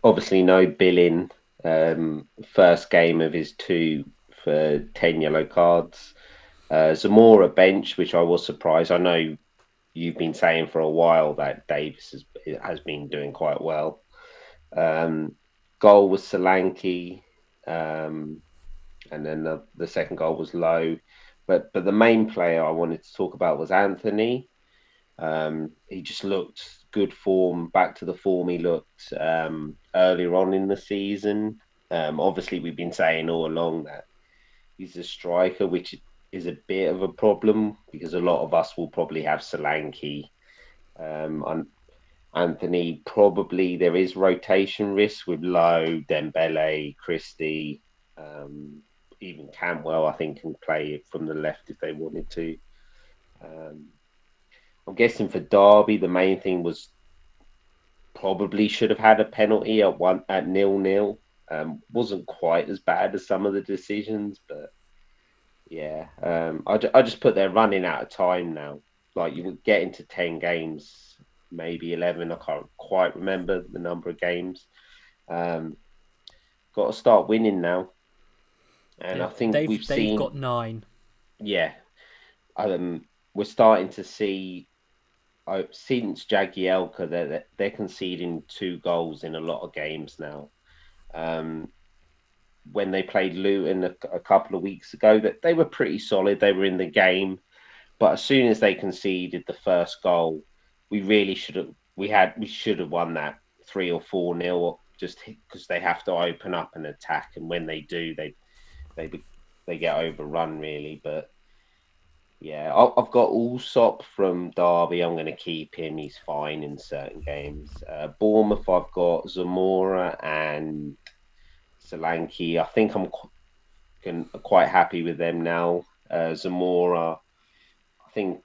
obviously no billing. First game of his two for 10 yellow cards. Zamora bench, which I was surprised. I know you've been saying for a while that Davis has been doing quite well. Um, Goal was Solanke, and then the second goal was Low. But the main player I wanted to talk about was Anthony. He just looked good form, back to the form he looked earlier on in the season. Obviously, we've been saying all along that he's a striker, which is a bit of a problem because a lot of us will probably have Solanke. On Anthony, probably there is rotation risk with Lowe, Dembele, Christie, even Cantwell, I think, can play it from the left if they wanted to. Um, I'm guessing for Derby, the main thing was probably should have had a penalty at 0-0. Wasn't quite as bad as some of the decisions, but yeah, I just put they're running out of time now. Like you would get into 10 games, maybe 11. I can't quite remember the number of games. Um, got to start winning now, and I think we've They've seen, got 9. yeah, we're starting to see since Jagielka, they're conceding 2 goals in a lot of games now. Um, when they played Luton a couple of weeks ago, that they were pretty solid. They were in the game, but as soon as they conceded the first goal, we really should have we should have won that 3 or 4-0 just because they have to open up and attack, and when they do, they they get overrun really. But yeah, I've got Allsop from Derby. I'm going to keep him. He's fine in certain games. Bournemouth, I've got Zamora and Solanke. I think quite happy with them now. Zamora, I think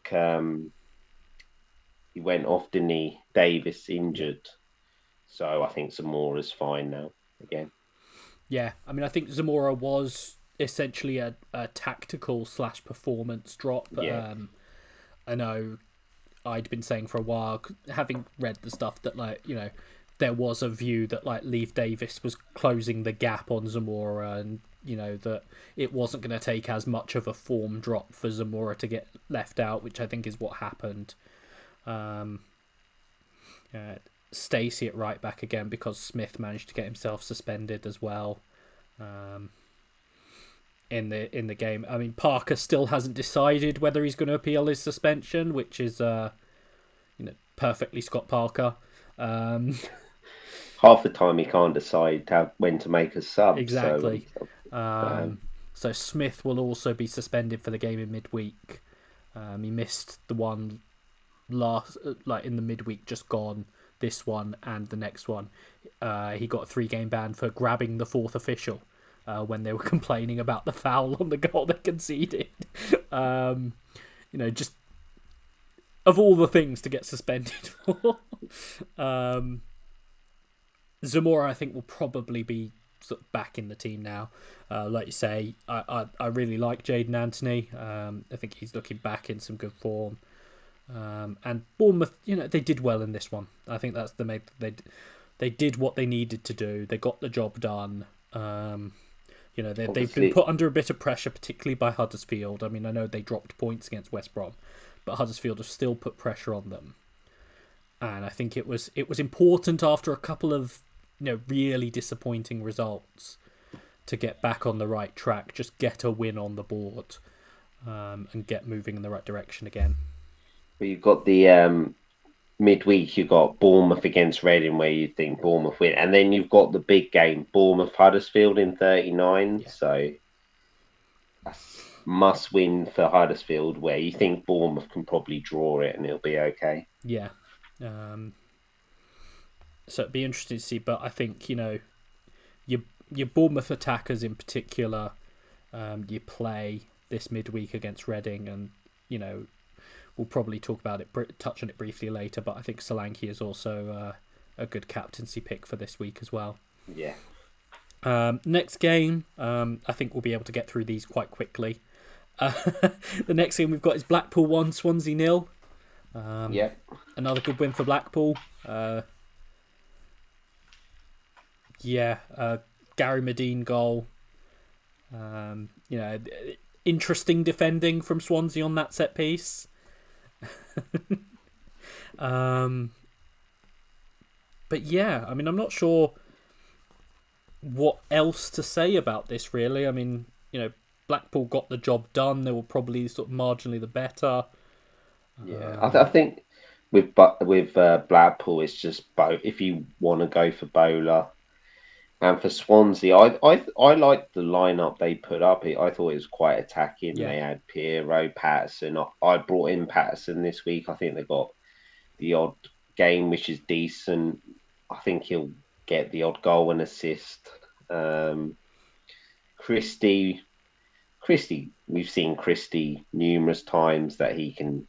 he went off, didn't he? Davis Yeah. injured. So I think Zamora's fine now again. Yeah, I mean, I think Zamora was essentially a tactical slash performance drop. Yeah. I know I'd been saying for a while, having read the stuff that there was a view that like Leif Davis was closing the gap on Zamora, and that it wasn't going to take as much of a form drop for Zamora to get left out, which I think is what happened. Stacey at right back again because Smith managed to get himself suspended as well. In the game, I mean, Parker still hasn't decided whether he's going to appeal his suspension, which is perfectly Scott Parker. Half the time he can't decide when to make a sub. Exactly. So Smith will also be suspended for the game in midweek. He missed the one last, in the midweek just gone. This one and the next one. He got a 3-game ban for grabbing the fourth official when they were complaining about the foul on the goal they conceded. Just of all the things to get suspended for. Zamora, I think, will probably be sort of back in the team now. Like you say, I really like Jayden Anthony. I think he's looking back in some good form. And Bournemouth, they did well in this one. I think that's the main. They did what they needed to do. They got the job done. They've been put under a bit of pressure, particularly by Huddersfield. I mean, I know they dropped points against West Brom, but Huddersfield have still put pressure on them. And I think it was important after a couple of really disappointing results to get back on the right track, just get a win on the board, and get moving in the right direction again. You've got the midweek, you've got Bournemouth against Reading, where you think Bournemouth win. And then you've got the big game, Bournemouth-Huddersfield in 39. Yeah. So that's must win for Huddersfield, where you think Bournemouth can probably draw it and it'll be okay. Yeah. So it'd be interesting to see. But I think, your Bournemouth attackers in particular, you play this midweek against Reading, and, we'll probably touch on it briefly later, but I think Solanke is also a good captaincy pick for this week as well. Yeah. Next game, I think we'll be able to get through these quite quickly. The next game we've got is Blackpool 1, Swansea 0. Another good win for Blackpool. Gary Medine goal. Interesting defending from Swansea on that set piece. But yeah, I mean, I'm not sure what else to say about this, really. I mean, Blackpool got the job done. They were probably sort of marginally the better. Yeah, I think with Blackpool, it's just both. If you want to go for bowler, and for Swansea, I liked the lineup they put up. I thought it was quite attacking. Yeah. They had Piero, Patterson. I brought in Patterson this week. I think they got the odd game, which is decent. I think he'll get the odd goal and assist. Christie, we've seen Christie numerous times that he can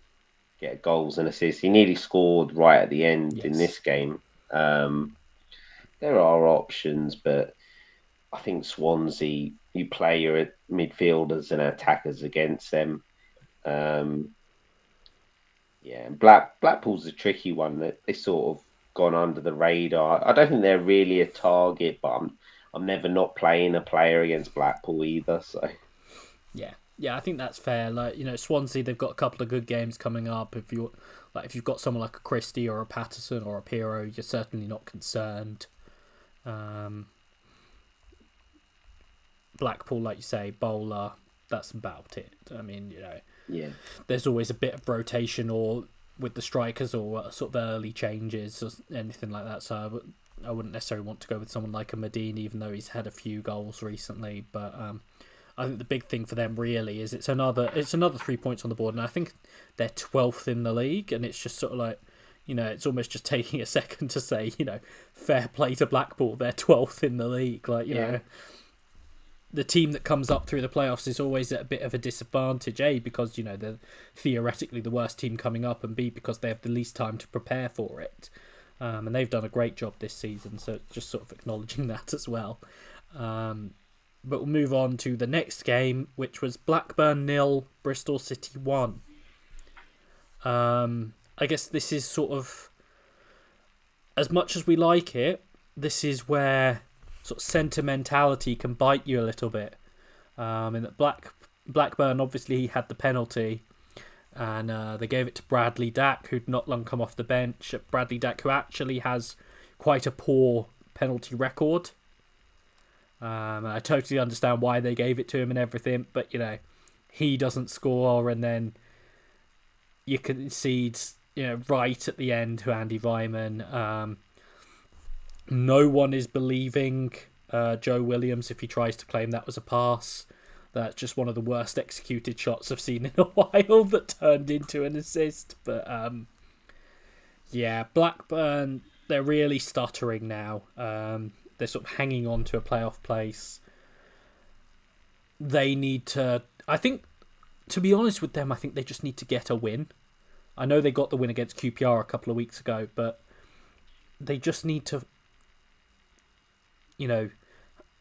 get goals and assists. He nearly scored right at the end in this game. There are options, but I think Swansea, you play your midfielders and attackers against them. Blackpool's a tricky one. That they sort of gone under the radar. I don't think they're really a target, but I'm never not playing a player against Blackpool either. So yeah, I think that's fair. Swansea, they've got a couple of good games coming up. If you've got someone like a Christie or a Patterson or a Piero, you're certainly not concerned. Blackpool, like you say, bowler, that's about it. I mean, there's always a bit of rotation or with the strikers or sort of early changes or anything like that. So I wouldn't necessarily want to go with someone like a Medine, even though he's had a few goals recently. But I think the big thing for them really is it's another 3 points on the board, and I think they're 12th in the league, and it's just sort of like, it's almost just taking a second to say, fair play to Blackpool. They're 12th in the league. The team that comes up through the playoffs is always at a bit of a disadvantage, A, because, they're theoretically the worst team coming up, and B, because they have the least time to prepare for it. And they've done a great job this season, so just sort of acknowledging that as well. But we'll move on to the next game, which was Blackburn 0, Bristol City 1. I guess this is sort of as much as we like it, this is where sort of sentimentality can bite you a little bit. In that Blackburn obviously had the penalty, and they gave it to Bradley Dack, who'd not long come off the bench. Bradley Dack, who actually has quite a poor penalty record. And I totally understand why they gave it to him and everything, but he doesn't score, and then you concede, right at the end to Andy Vyman. No one is believing Joe Williams if he tries to claim that was a pass. That's just one of the worst executed shots I've seen in a while that turned into an assist. But Blackburn, they're really stuttering now. They're sort of hanging on to a playoff place. They need to... I think, to be honest with them, I think they just need to get a win. I know they got the win against QPR a couple of weeks ago, but they just need to,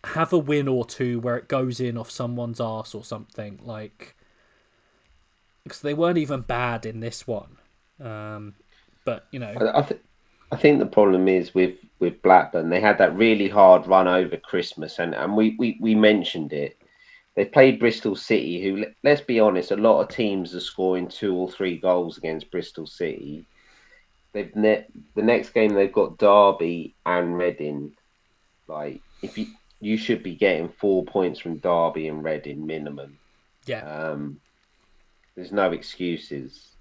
have a win or two where it goes in off someone's arse or something. Because they weren't even bad in this one. But. I think the problem is with Blackburn. They had that really hard run over Christmas, and we mentioned it. They played Bristol City, who, let's be honest, a lot of teams are scoring 2 or 3 goals against Bristol City. The next game they've got Derby and Reading. If you should be getting 4 points from Derby and Reading minimum. Yeah. There's no excuses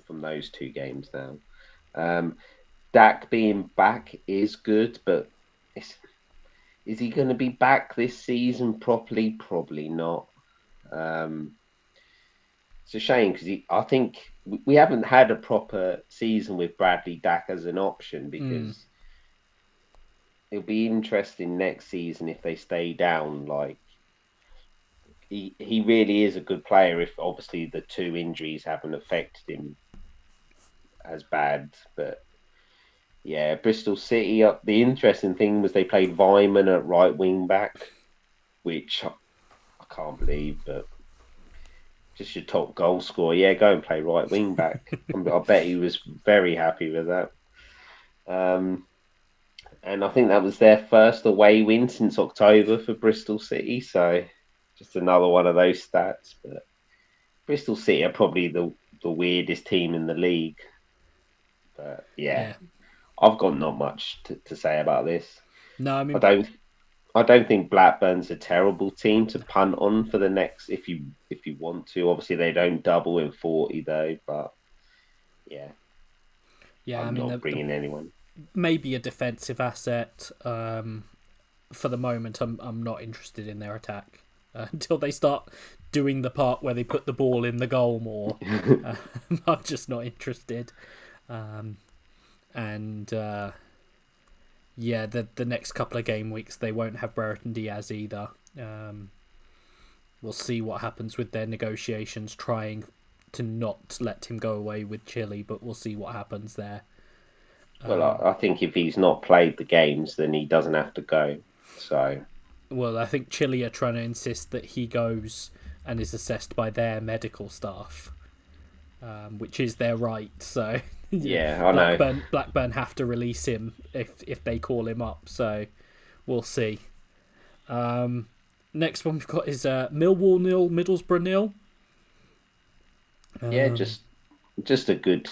from those 2 games now. Dak being back is good, but is he going to be back this season properly? Probably not. It's a shame because I think we haven't had a proper season with Bradley Dak as an option, because it'll be interesting next season if they stay down. He really is a good player if obviously the 2 injuries haven't affected him as bad. But yeah, Bristol City. The interesting thing was they played Vyman at right wing back, which I can't believe, but just your top goal scorer. Yeah, go and play right wing back. I bet he was very happy with that. And I think that was their first away win since October for Bristol City. So just another one of those stats. But Bristol City are probably the weirdest team in the league. But yeah. I've got not much to say about this. No, I mean, I don't think Blackburn's a terrible team to punt on for the next, if you want to. Obviously, they don't double in 40 though, but yeah, I'm not bringing anyone. Maybe a defensive asset. For the moment, I'm not interested in their attack until they start doing the part where they put the ball in the goal more. I'm just not interested. The next couple of game weeks they won't have Brereton Diaz either. We'll see what happens with their negotiations, trying to not let him go away with Chile, but we'll see what happens there. Well, I think if he's not played the games, then he doesn't have to go. So, well, I think Chile are trying to insist that he goes and is assessed by their medical staff, which is their right. So yeah, I know. Blackburn have to release him if they call him up. So we'll see. Next one we've got is Millwall 0, Middlesbrough 0. Yeah, just a good,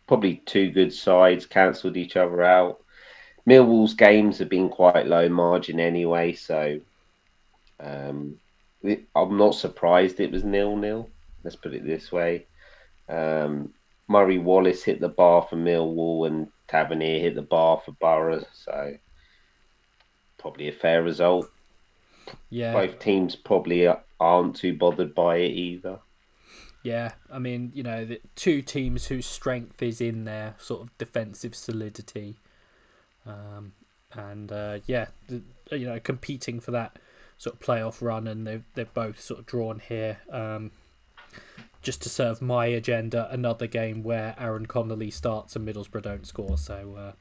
probably 2 good sides cancelled each other out. Millwall's games have been quite low margin anyway, so I'm not surprised it was 0-0. Let's put it this way. Murray Wallace hit the bar for Millwall and Tavernier hit the bar for Borough, so probably a fair result. Yeah. Both teams probably aren't too bothered by it either. Yeah, I mean, the 2 teams whose strength is in their sort of defensive solidity. Competing for that sort of playoff run, and they've both sort of drawn here. Just to serve my agenda, another game where Aaron Connolly starts and Middlesbrough don't score. So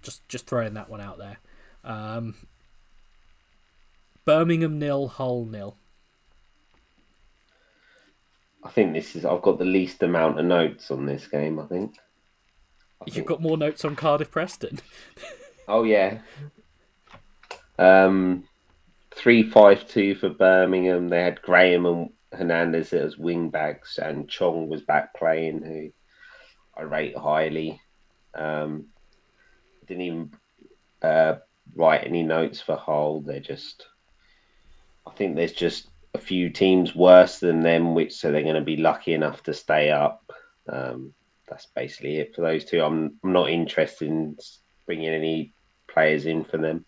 just throwing that one out there. Birmingham 0, Hull 0. I think I've got the least amount of notes on this game, I think. I You've think. got more notes on Cardiff Preston. Oh yeah. 3-5-2 for Birmingham. They had Graham and Hernandez as wing backs, and Chong was back playing, who I rate highly. Um, didn't even uh, write any notes for Hull. I think there's just a few teams worse than them, which so they're going to be lucky enough to stay up. Um, that's basically it for those two. I'm not interested in bringing any players in for them.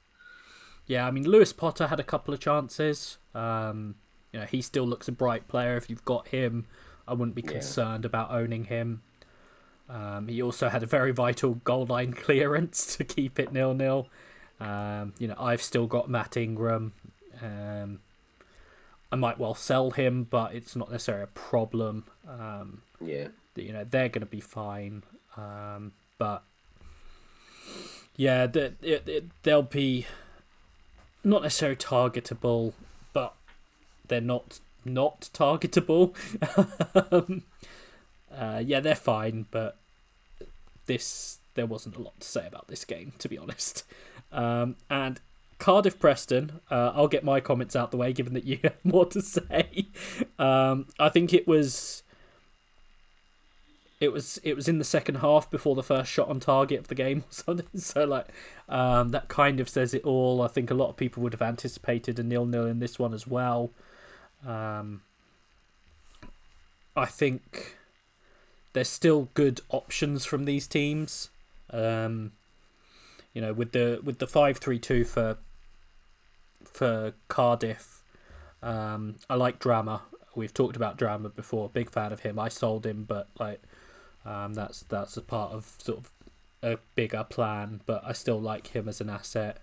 Yeah, I mean, Lewis Potter had a couple of chances. He still looks a bright player. If you've got him, I wouldn't be Yeah, concerned about owning him. He also had a very vital goal line clearance to keep it 0-0. I've still got Matt Ingram. Um, I might well sell him, but it's not necessarily a problem. yeah, They're going to be fine. But yeah, they'll be not necessarily targetable, but they're not targetable. Yeah, they're fine, but there wasn't a lot to say about this game, to be honest. And Cardiff Preston, I'll get my comments out the way, given that you have more to say. I think it was in the second half before the first shot on target of the game or something. So that kind of says it all. I think a lot of people would have anticipated a 0-0 in this one as well. I think there's still good options from these teams. With the 5-3-2 for Cardiff, I like Drama. We've talked about Drama before. Big fan of him. I sold him, but that's a part of sort of a bigger plan. But I still like him as an asset.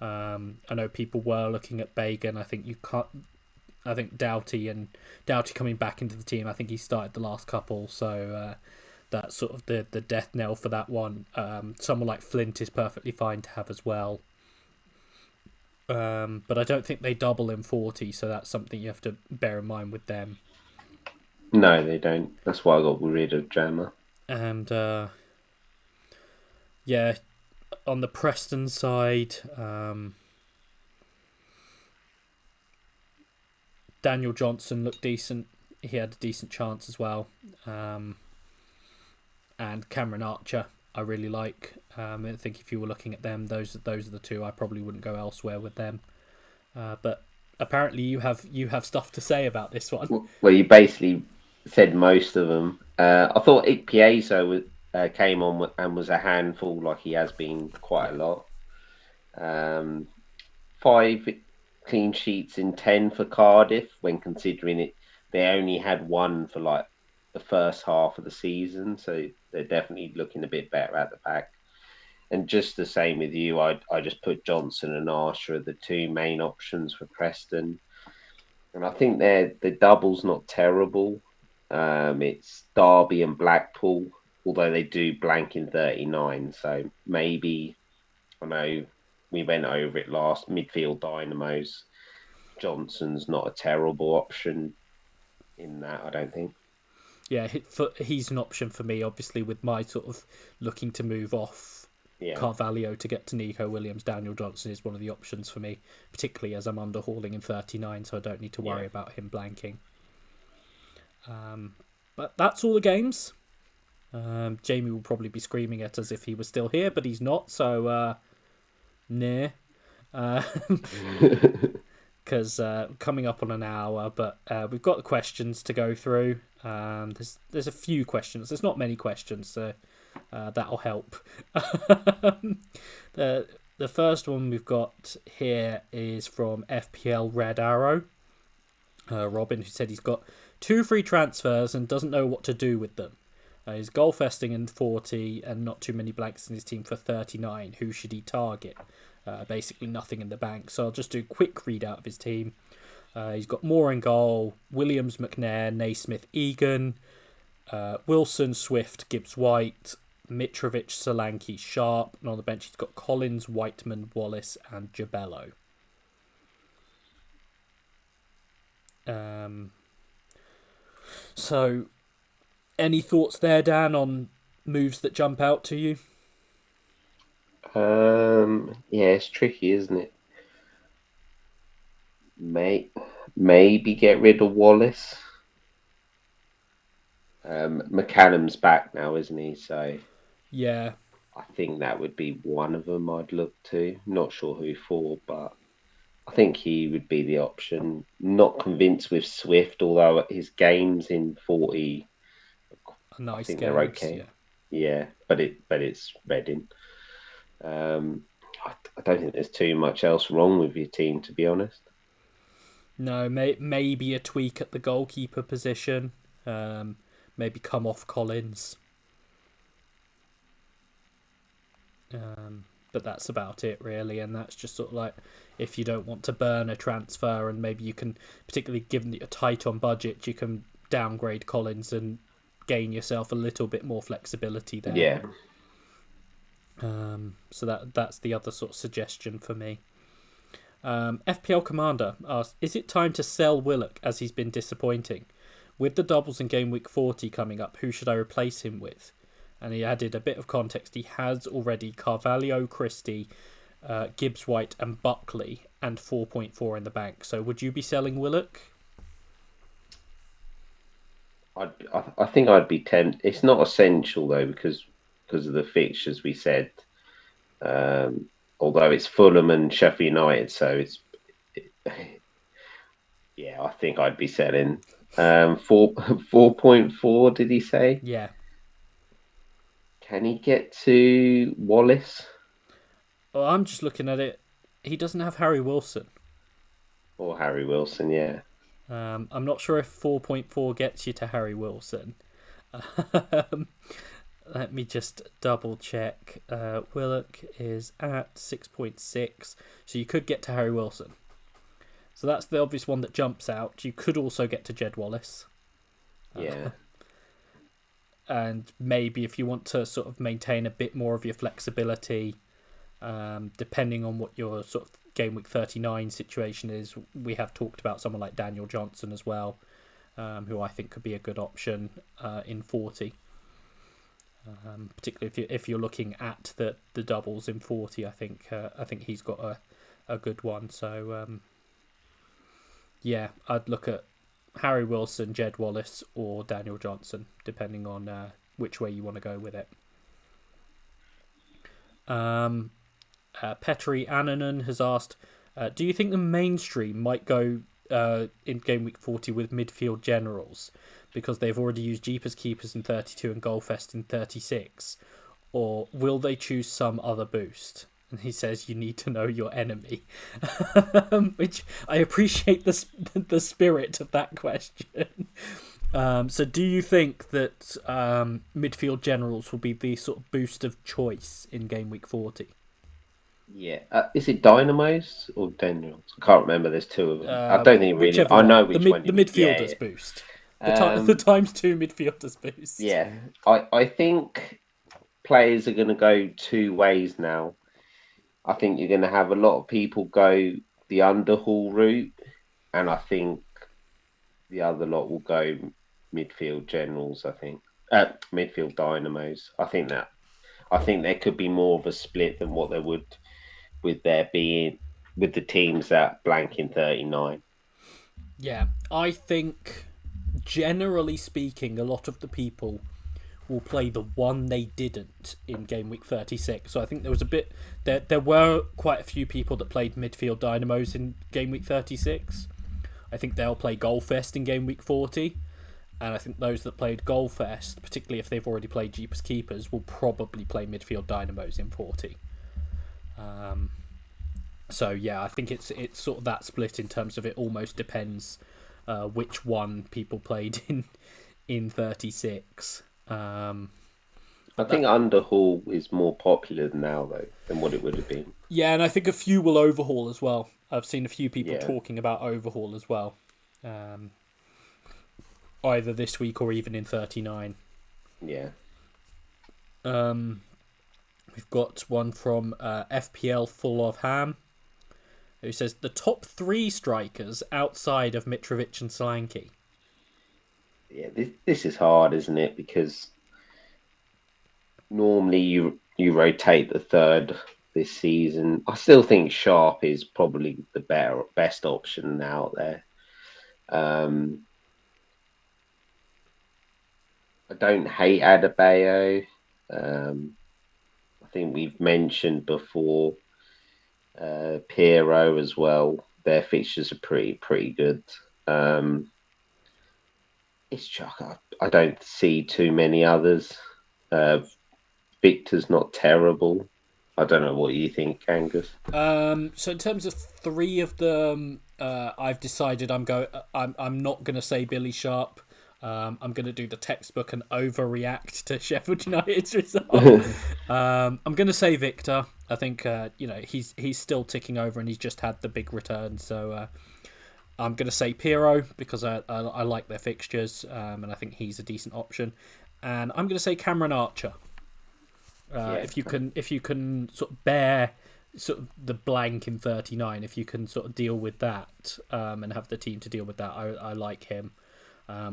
I know people were looking at Bagan. I think you can't. I think Doughty coming back into the team. I think he started the last couple, so that's sort of the death knell for that one. Someone like Flint is perfectly fine to have as well. But I don't think they double in 40, so that's something you have to bear in mind with them. no, they don't. That's why I got rid of Drama. And yeah, on the Preston side, Daniel Johnson looked decent. He had a decent chance as well. And Cameron Archer, I really like. I think if you were looking at them, those are the two. I probably wouldn't go elsewhere with them. But apparently, you have stuff to say about this one. Well, you basically said most of them. I thought Ikpieso came on and was a handful, like he has been quite Yeah, a lot. 5 clean sheets in 10 for Cardiff, when considering it, they only had one for like the first half of the season, so they're definitely looking a bit better at the back. And just the same with you, I just put Johnson and Archer are the two main options for Preston. And I think the double's not terrible. It's Derby and Blackpool, although they do blank in 39. So maybe, I know we went over it last, midfield dynamos. Johnson's not a terrible option in that, I don't think. yeah, he's an option for me. Obviously, with my sort of looking to move off Yeah, Carvalho to get to Nico Williams, Daniel Johnson is one of the options for me, particularly as I'm underhauling in 39, so I don't need to yeah. worry about him blanking. But that's all the games. Jamie will probably be screaming at us if he was still here, but he's not, so nah. Because coming up on an hour, but we've got the questions to go through. There's a few questions. There's not many questions, so that'll help. The first one we've got here is from FPL Red Arrow. Robin, who said he's got 2 free transfers and doesn't know what to do with them. He's goal festing in 40 and not too many blanks in his team for 39. Who should he target? Basically nothing in the bank. So I'll just do a quick readout of his team. He's got Moore in goal, Williams, McNair, Naismith, Egan, Wilson, Swift, Gibbs White, Mitrovic, Solanke, Sharp, and on the bench he's got Collins, Whiteman, Wallace, and Jabello. So, any thoughts there, Dan, on moves that jump out to you? Yeah, it's tricky, isn't it? Maybe get rid of Wallace. McCallum's back now, isn't he? So Yeah, I think that would be one of them I'd look to. Not sure who for, but I think he would be the option. Not convinced with Swift, although his games in 40, are I nice think they're games. okay. Yeah. Yeah, but it's Reading. Um, I don't think there's too much else wrong with your team, to be honest. No, maybe a tweak at the goalkeeper position. Um, maybe come off Collins. But that's about it, really. And that's just sort of like if you don't want to burn a transfer, and maybe you can, particularly given that you're tight on budget, you can downgrade Collins and gain yourself a little bit more flexibility there. Yeah, So that's the other sort of suggestion for me. FPL Commander asks, is it time to sell Willock as he's been disappointing? With the doubles in game week 40 coming up, who should I replace him with? And he added a bit of context. He has already Carvalho, Christie, Gibbs White, and Buckley, and 4.4 in the bank. So would you be selling Willock? I think I'd be tempted. It's not essential though because of the fixtures we said. Um, Although it's Fulham and Sheffield United, so yeah, I think I'd be selling. 4.4. Did he say? Yeah. Can he get to Wallace Well, I'm just looking at it. He doesn't have Harry Wilson. or Harry Wilson? Yeah, I'm not sure if 4.4 gets you to Harry Wilson. Um, Let me just double check. Willock is at 6.6, so you could get to Harry Wilson. So that's the obvious one that jumps out. You could also get to Jed Wallace. yeah. And maybe if you want to sort of maintain a bit more of your flexibility, depending on what your sort of game week 39 situation is, we have talked about someone like Daniel Johnson as well, who I think could be a good option in 40. Particularly if you're looking at the doubles in 40, I think he's got a good one. So yeah, I'd look at Harry Wilson, Jed Wallace, or Daniel Johnson, depending on which way you want to go with it. Petri Annanen has asked, do you think the mainstream might go in game week 40 with midfield generals because they've already used Jeepers Keepers in 32 and Goalfest in 36? Or will they choose some other boost? And he says you need to know your enemy, which I appreciate the spirit of that question. So do you think that midfield generals will be the sort of boost of choice in game week 40? Yeah. Is it Dynamos or Daniels? I can't remember. There's two of them. I don't think really. Whichever I know one, which one the you mean. midfielders Yeah, boost, the yeah. times two midfielders boost. Yeah. I think players are going to go two ways now. I think you're going to have a lot of people go the underhaul route, and I think the other lot will go midfield generals. I think midfield dynamos. I think there could be more of a split than what there would with there being with the teams that blank in 39. Yeah, I think generally speaking, a lot of the people will play the one they didn't in game week 36. So I think there was a bit there were quite a few people that played midfield dynamos in game week 36. I think they'll play Goalfest in game week 40. And I think those that played Goalfest, particularly if they've already played Jeepers Keepers, will probably play midfield dynamos in 40. So yeah, I think it's sort of that split in terms of it almost depends which one people played in 36. I think underhaul is more popular now though than what it would have been. Yeah, and I think a few will overhaul as well. I've seen a few people Yeah, talking about overhaul as well, either this week or even in 39. yeah. We've got one from FPL Full of Ham, who says the top three strikers outside of Mitrovic and Solanke. Yeah, this is hard, isn't it? Because normally you rotate the third this season. I still think Sharp is probably the best option out there. Um, I don't hate Adebayo. Um, I think we've mentioned before Piero as well. Their fixtures are pretty good. Um, it's just, I don't see too many others. Uh, Victor's not terrible. I don't know what you think, Angus. So in terms of three of them, I've decided I'm not going to say Billy Sharp. I'm going to do the textbook and overreact to Sheffield United's result. I'm going to say Victor. I think he's still ticking over and he's just had the big return. So I'm going to say Piero because I like their fixtures and I think he's a decent option. And I'm going to say Cameron Archer. Yeah, If you can sort of bear sort of the blank in 39, if you can sort of deal with that and have the team to deal with that, I like him.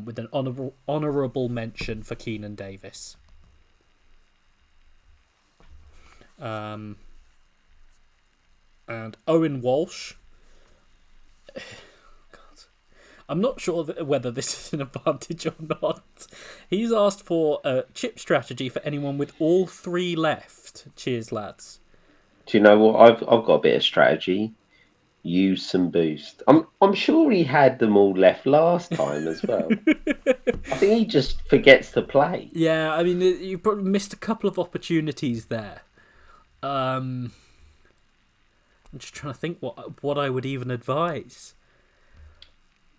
With an honourable mention for Keenan Davis. And Owen Walsh. I'm not sure whether this is an advantage or not. He's asked for a chip strategy for anyone with all three left. Cheers, lads. do you know what? I've got a bit of strategy. Use some boost. I'm sure he had them all left last time as well. I think he just forgets to play. Yeah, I mean, you probably missed a couple of opportunities there. I'm just trying to think what I would even advise.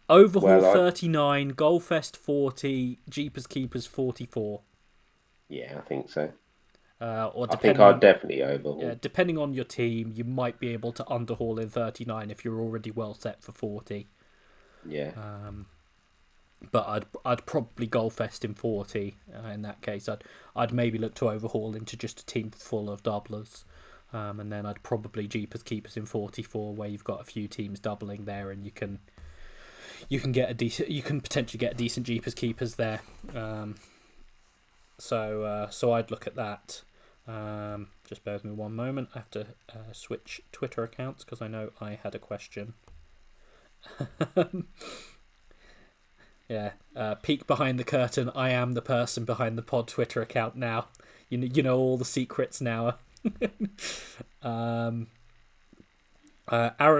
Overhaul Well, 39, Goalfest 40, Jeepers Keepers 44. I think so. Or I think depending I'd on definitely overhaul. depending on your team, you might be able to underhaul in 39 if you're already well set for 40. Yeah, But I'd probably Goalfest in 40 in that case. I'd maybe look to overhaul into just a team full of doublers. And then I'd probably Jeepers Keepers in 44 where you've got a few teams doubling there and you can potentially get a decent Jeepers Keepers there. So I'd look at that. Just bear with me one moment. I have to switch Twitter accounts because I know I had a question. Yeah, peek behind the curtain. I am the person behind the pod Twitter account now. You know all the secrets now. Aaron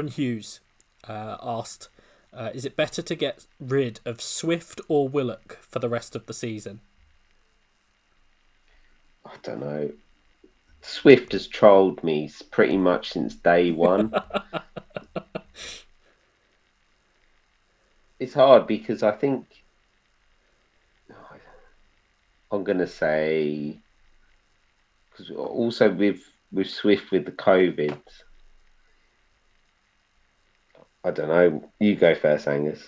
Hughes asked, "Is it better to get rid of Swift or Willock for the rest of the season?" I don't know. Swift has trolled me pretty much since day one. It's hard because I think I'm gonna say because also with Swift with the COVID. I don't know. You go first, Angus.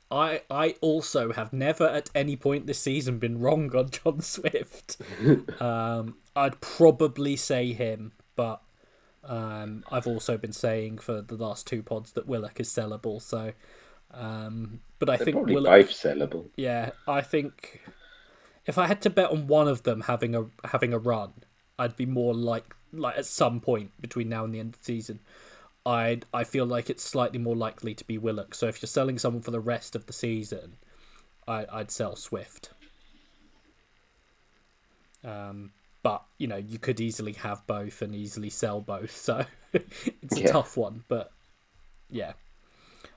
I also have never at any point this season been wrong on John Swift. I'd probably say him, but I've also been saying for the last two pods that Willock is sellable. So, but I They're think probably Willock. both sellable. Yeah, I think if I had to bet on one of them having a run, I'd be more like at some point between now and the end of the season. I feel like it's slightly more likely to be Willock. So if you're selling someone for the rest of the season, I'd sell Swift. But you could easily have both and easily sell both. So it's a Yeah. tough one. But yeah.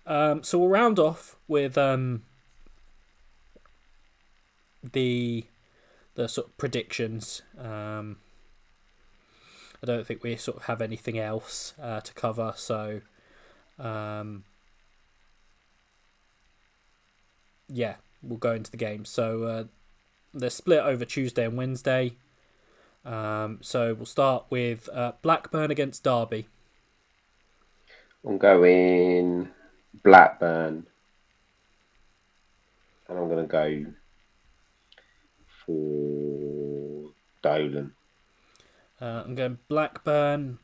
So we'll round off with the sort of predictions. I don't think we sort of have anything else to cover. So yeah, we'll go into the game. So they're split over Tuesday and Wednesday. So we'll start with Blackburn against Derby. I'm going Blackburn, and I'm going to go for Dolan. I'm going Blackburn,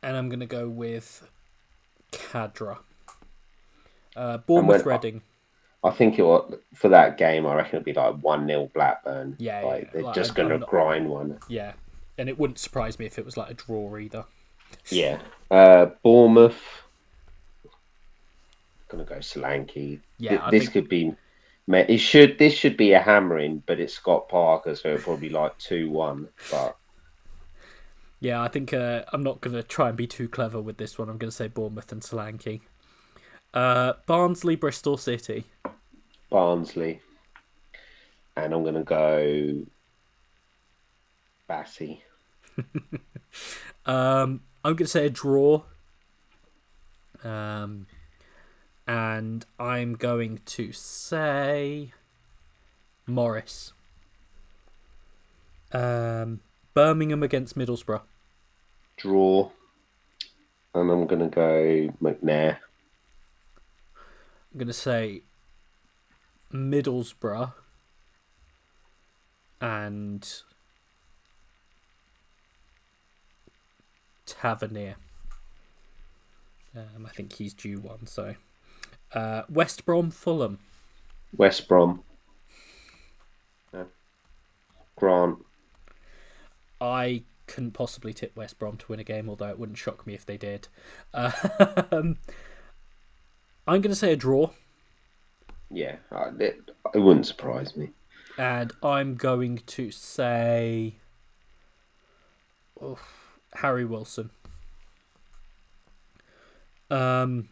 and I'm going to go with Cadra. And Bournemouth Reading. I think it will, for that game. I reckon it'll be like 1-0 Blackburn. Yeah. Like they're just Like going I'm to not. grind one. Yeah, and it wouldn't surprise me if it was like a draw either. Yeah. Bournemouth. Going to go Solanke. Yeah, I This think. could be. This should be a hammering, but it's Scott Parker, so it'll probably like 2-1. But Yeah, I think I'm not going to try and be too clever with this one. I'm going to say Bournemouth and Solanke. Barnsley, Bristol City. Barnsley, and I'm going to go Bassey. I'm going to say a draw. And I'm going to say Morris. Birmingham against Middlesbrough. Draw, and I'm going to go McNair. I'm going to say Middlesbrough and Tavernier. I think he's due one. So West Brom, Fulham. West Brom. Grant. I couldn't possibly tip West Brom to win a game, although it wouldn't shock me if they did. I'm going to say a draw. Yeah, it wouldn't surprise me. And I'm going to say Harry Wilson. On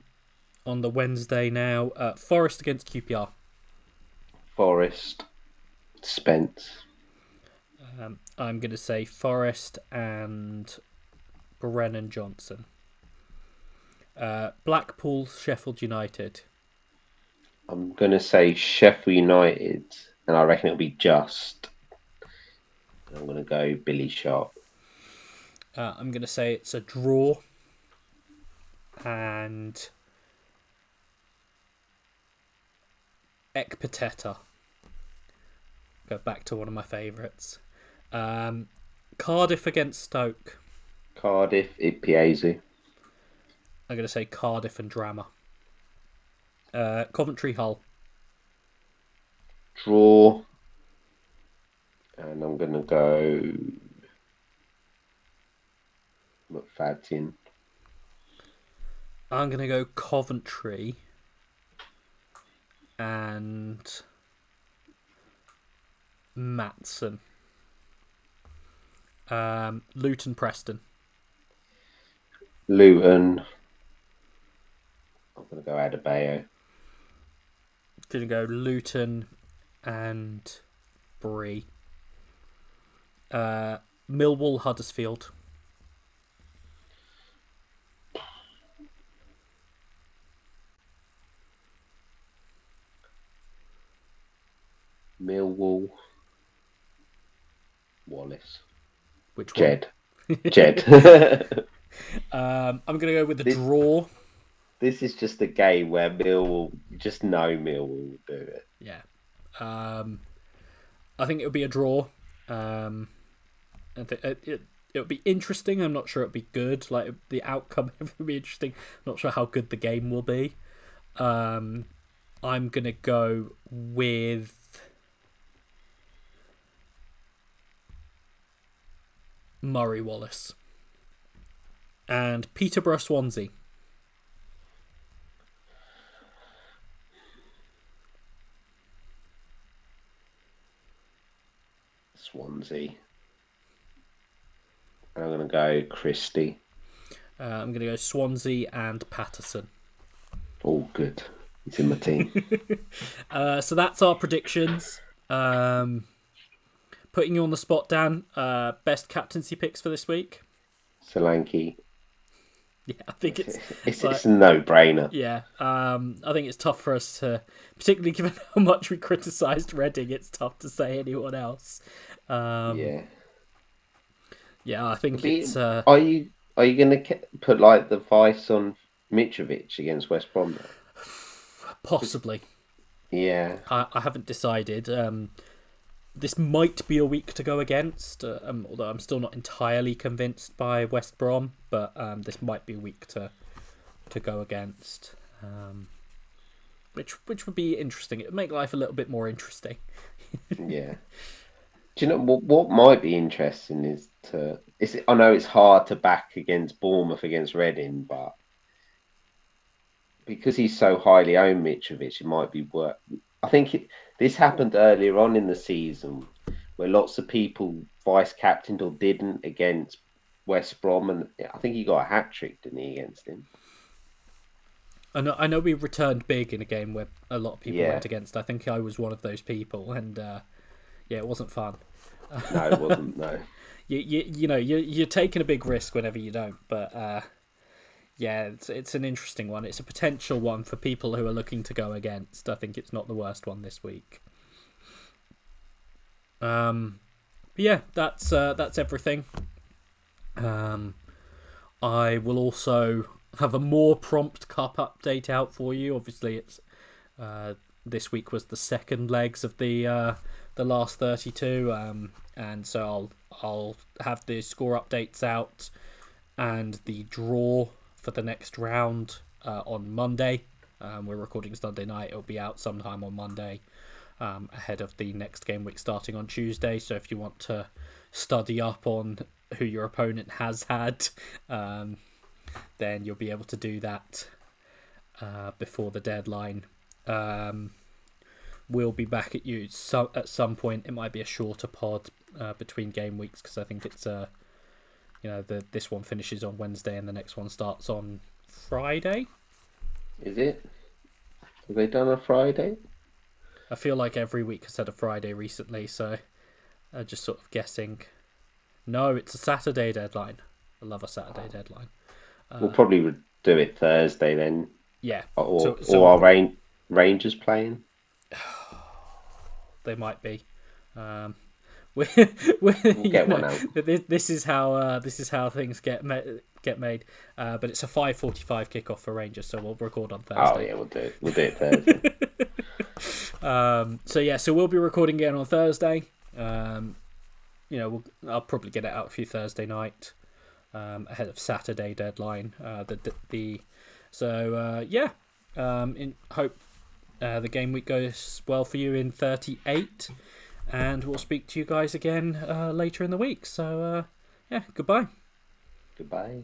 the Wednesday now, Forest against QPR. Forest. Spence. I'm going to say Forest and Brennan Johnson. Blackpool, Sheffield United. I'm going to say Sheffield United, and I reckon it'll be just. I'm going to go Billy Sharp. I'm going to say it's a draw. And Ekpiteta. Go back to one of my favourites. Cardiff against Stoke. Cardiff, Ipiazu. I'm going to say Cardiff and Drama. Coventry, Hull. Draw. And I'm going to go McFadden. I'm going to go Coventry and Matson. Luton, Preston. Luton. I'm going to go Adebayo. Going to go Luton and Bree. Millwall, Huddersfield. Millwall. Wallace. Which one? Jed. I'm going to go with the draw. This is just a game where Millwall, you just know Millwall will do it. Yeah. I think it'll be a draw. It'll be interesting. I'm not sure it'll be good. Like the outcome will be interesting. I'm not sure how good the game will be. I'm gonna go with Murray Wallace and Peterborough, Swansea. Swansea. And I'm going to go Christie. I'm going to go Swansea and Patterson. All good. He's in my team. So that's our predictions. Putting you on the spot, Dan. Best captaincy picks for this week? Solanke. Yeah, I think it's a no-brainer. Yeah, I think it's tough for us to, particularly given how much we criticised Reading, it's tough to say anyone else. Yeah, I think it's. Are you going to put like the vice on Mitrovic against West Brom? Possibly. Yeah, I haven't decided. This might be a week to go against, although I'm still not entirely convinced by West Brom, but this might be a week to go against. which would be interesting. It would make life a little bit more interesting. Yeah. Do you know what might be interesting is I know it's hard to back against Bournemouth against Reading, but because he's so highly owned, Mitrovic, it might be worth. I think this happened earlier on in the season where lots of people vice captained or didn't against West Brom, and I think he got a hat trick, didn't he, against him? I know we returned big in a game where a lot of people Yeah, went against. I think I was one of those people, and yeah, it wasn't fun. no, it wasn't. No, You know you're taking a big risk whenever you don't, but yeah, it's an interesting one. It's a potential one for people who are looking to go against. I think it's not the worst one this week. But yeah, that's everything. I will also have a more prompt cup update out for you. Obviously, it's this week was the second legs of the last 32, and so I'll have the score updates out and the draw for the next round on Monday. We're recording Sunday night. It'll be out sometime on Monday, ahead of the next game week starting on Tuesday. So if you want to study up on who your opponent has had, then you'll be able to do that before the deadline. We'll be back at you at some point. It might be a shorter pod between game weeks because I think it's this one finishes on Wednesday and the next one starts on Friday. is it? Have they done a Friday? I feel like every week has had a Friday recently, so just sort of guessing. No, it's a Saturday deadline. I love a Saturday deadline. We'll probably do it Thursday then. Yeah. Or So our Rangers playing? They might be. We'll get one out. This is how things get made. But it's a 5:45 kickoff for Rangers, so we'll record on Thursday. Oh yeah, we'll do it Thursday. So we'll be recording again on Thursday. I'll probably get it out for you Thursday night, ahead of Saturday deadline. Hope the game week goes well for you in 38, and we'll speak to you guys again later in the week. So goodbye. Goodbye.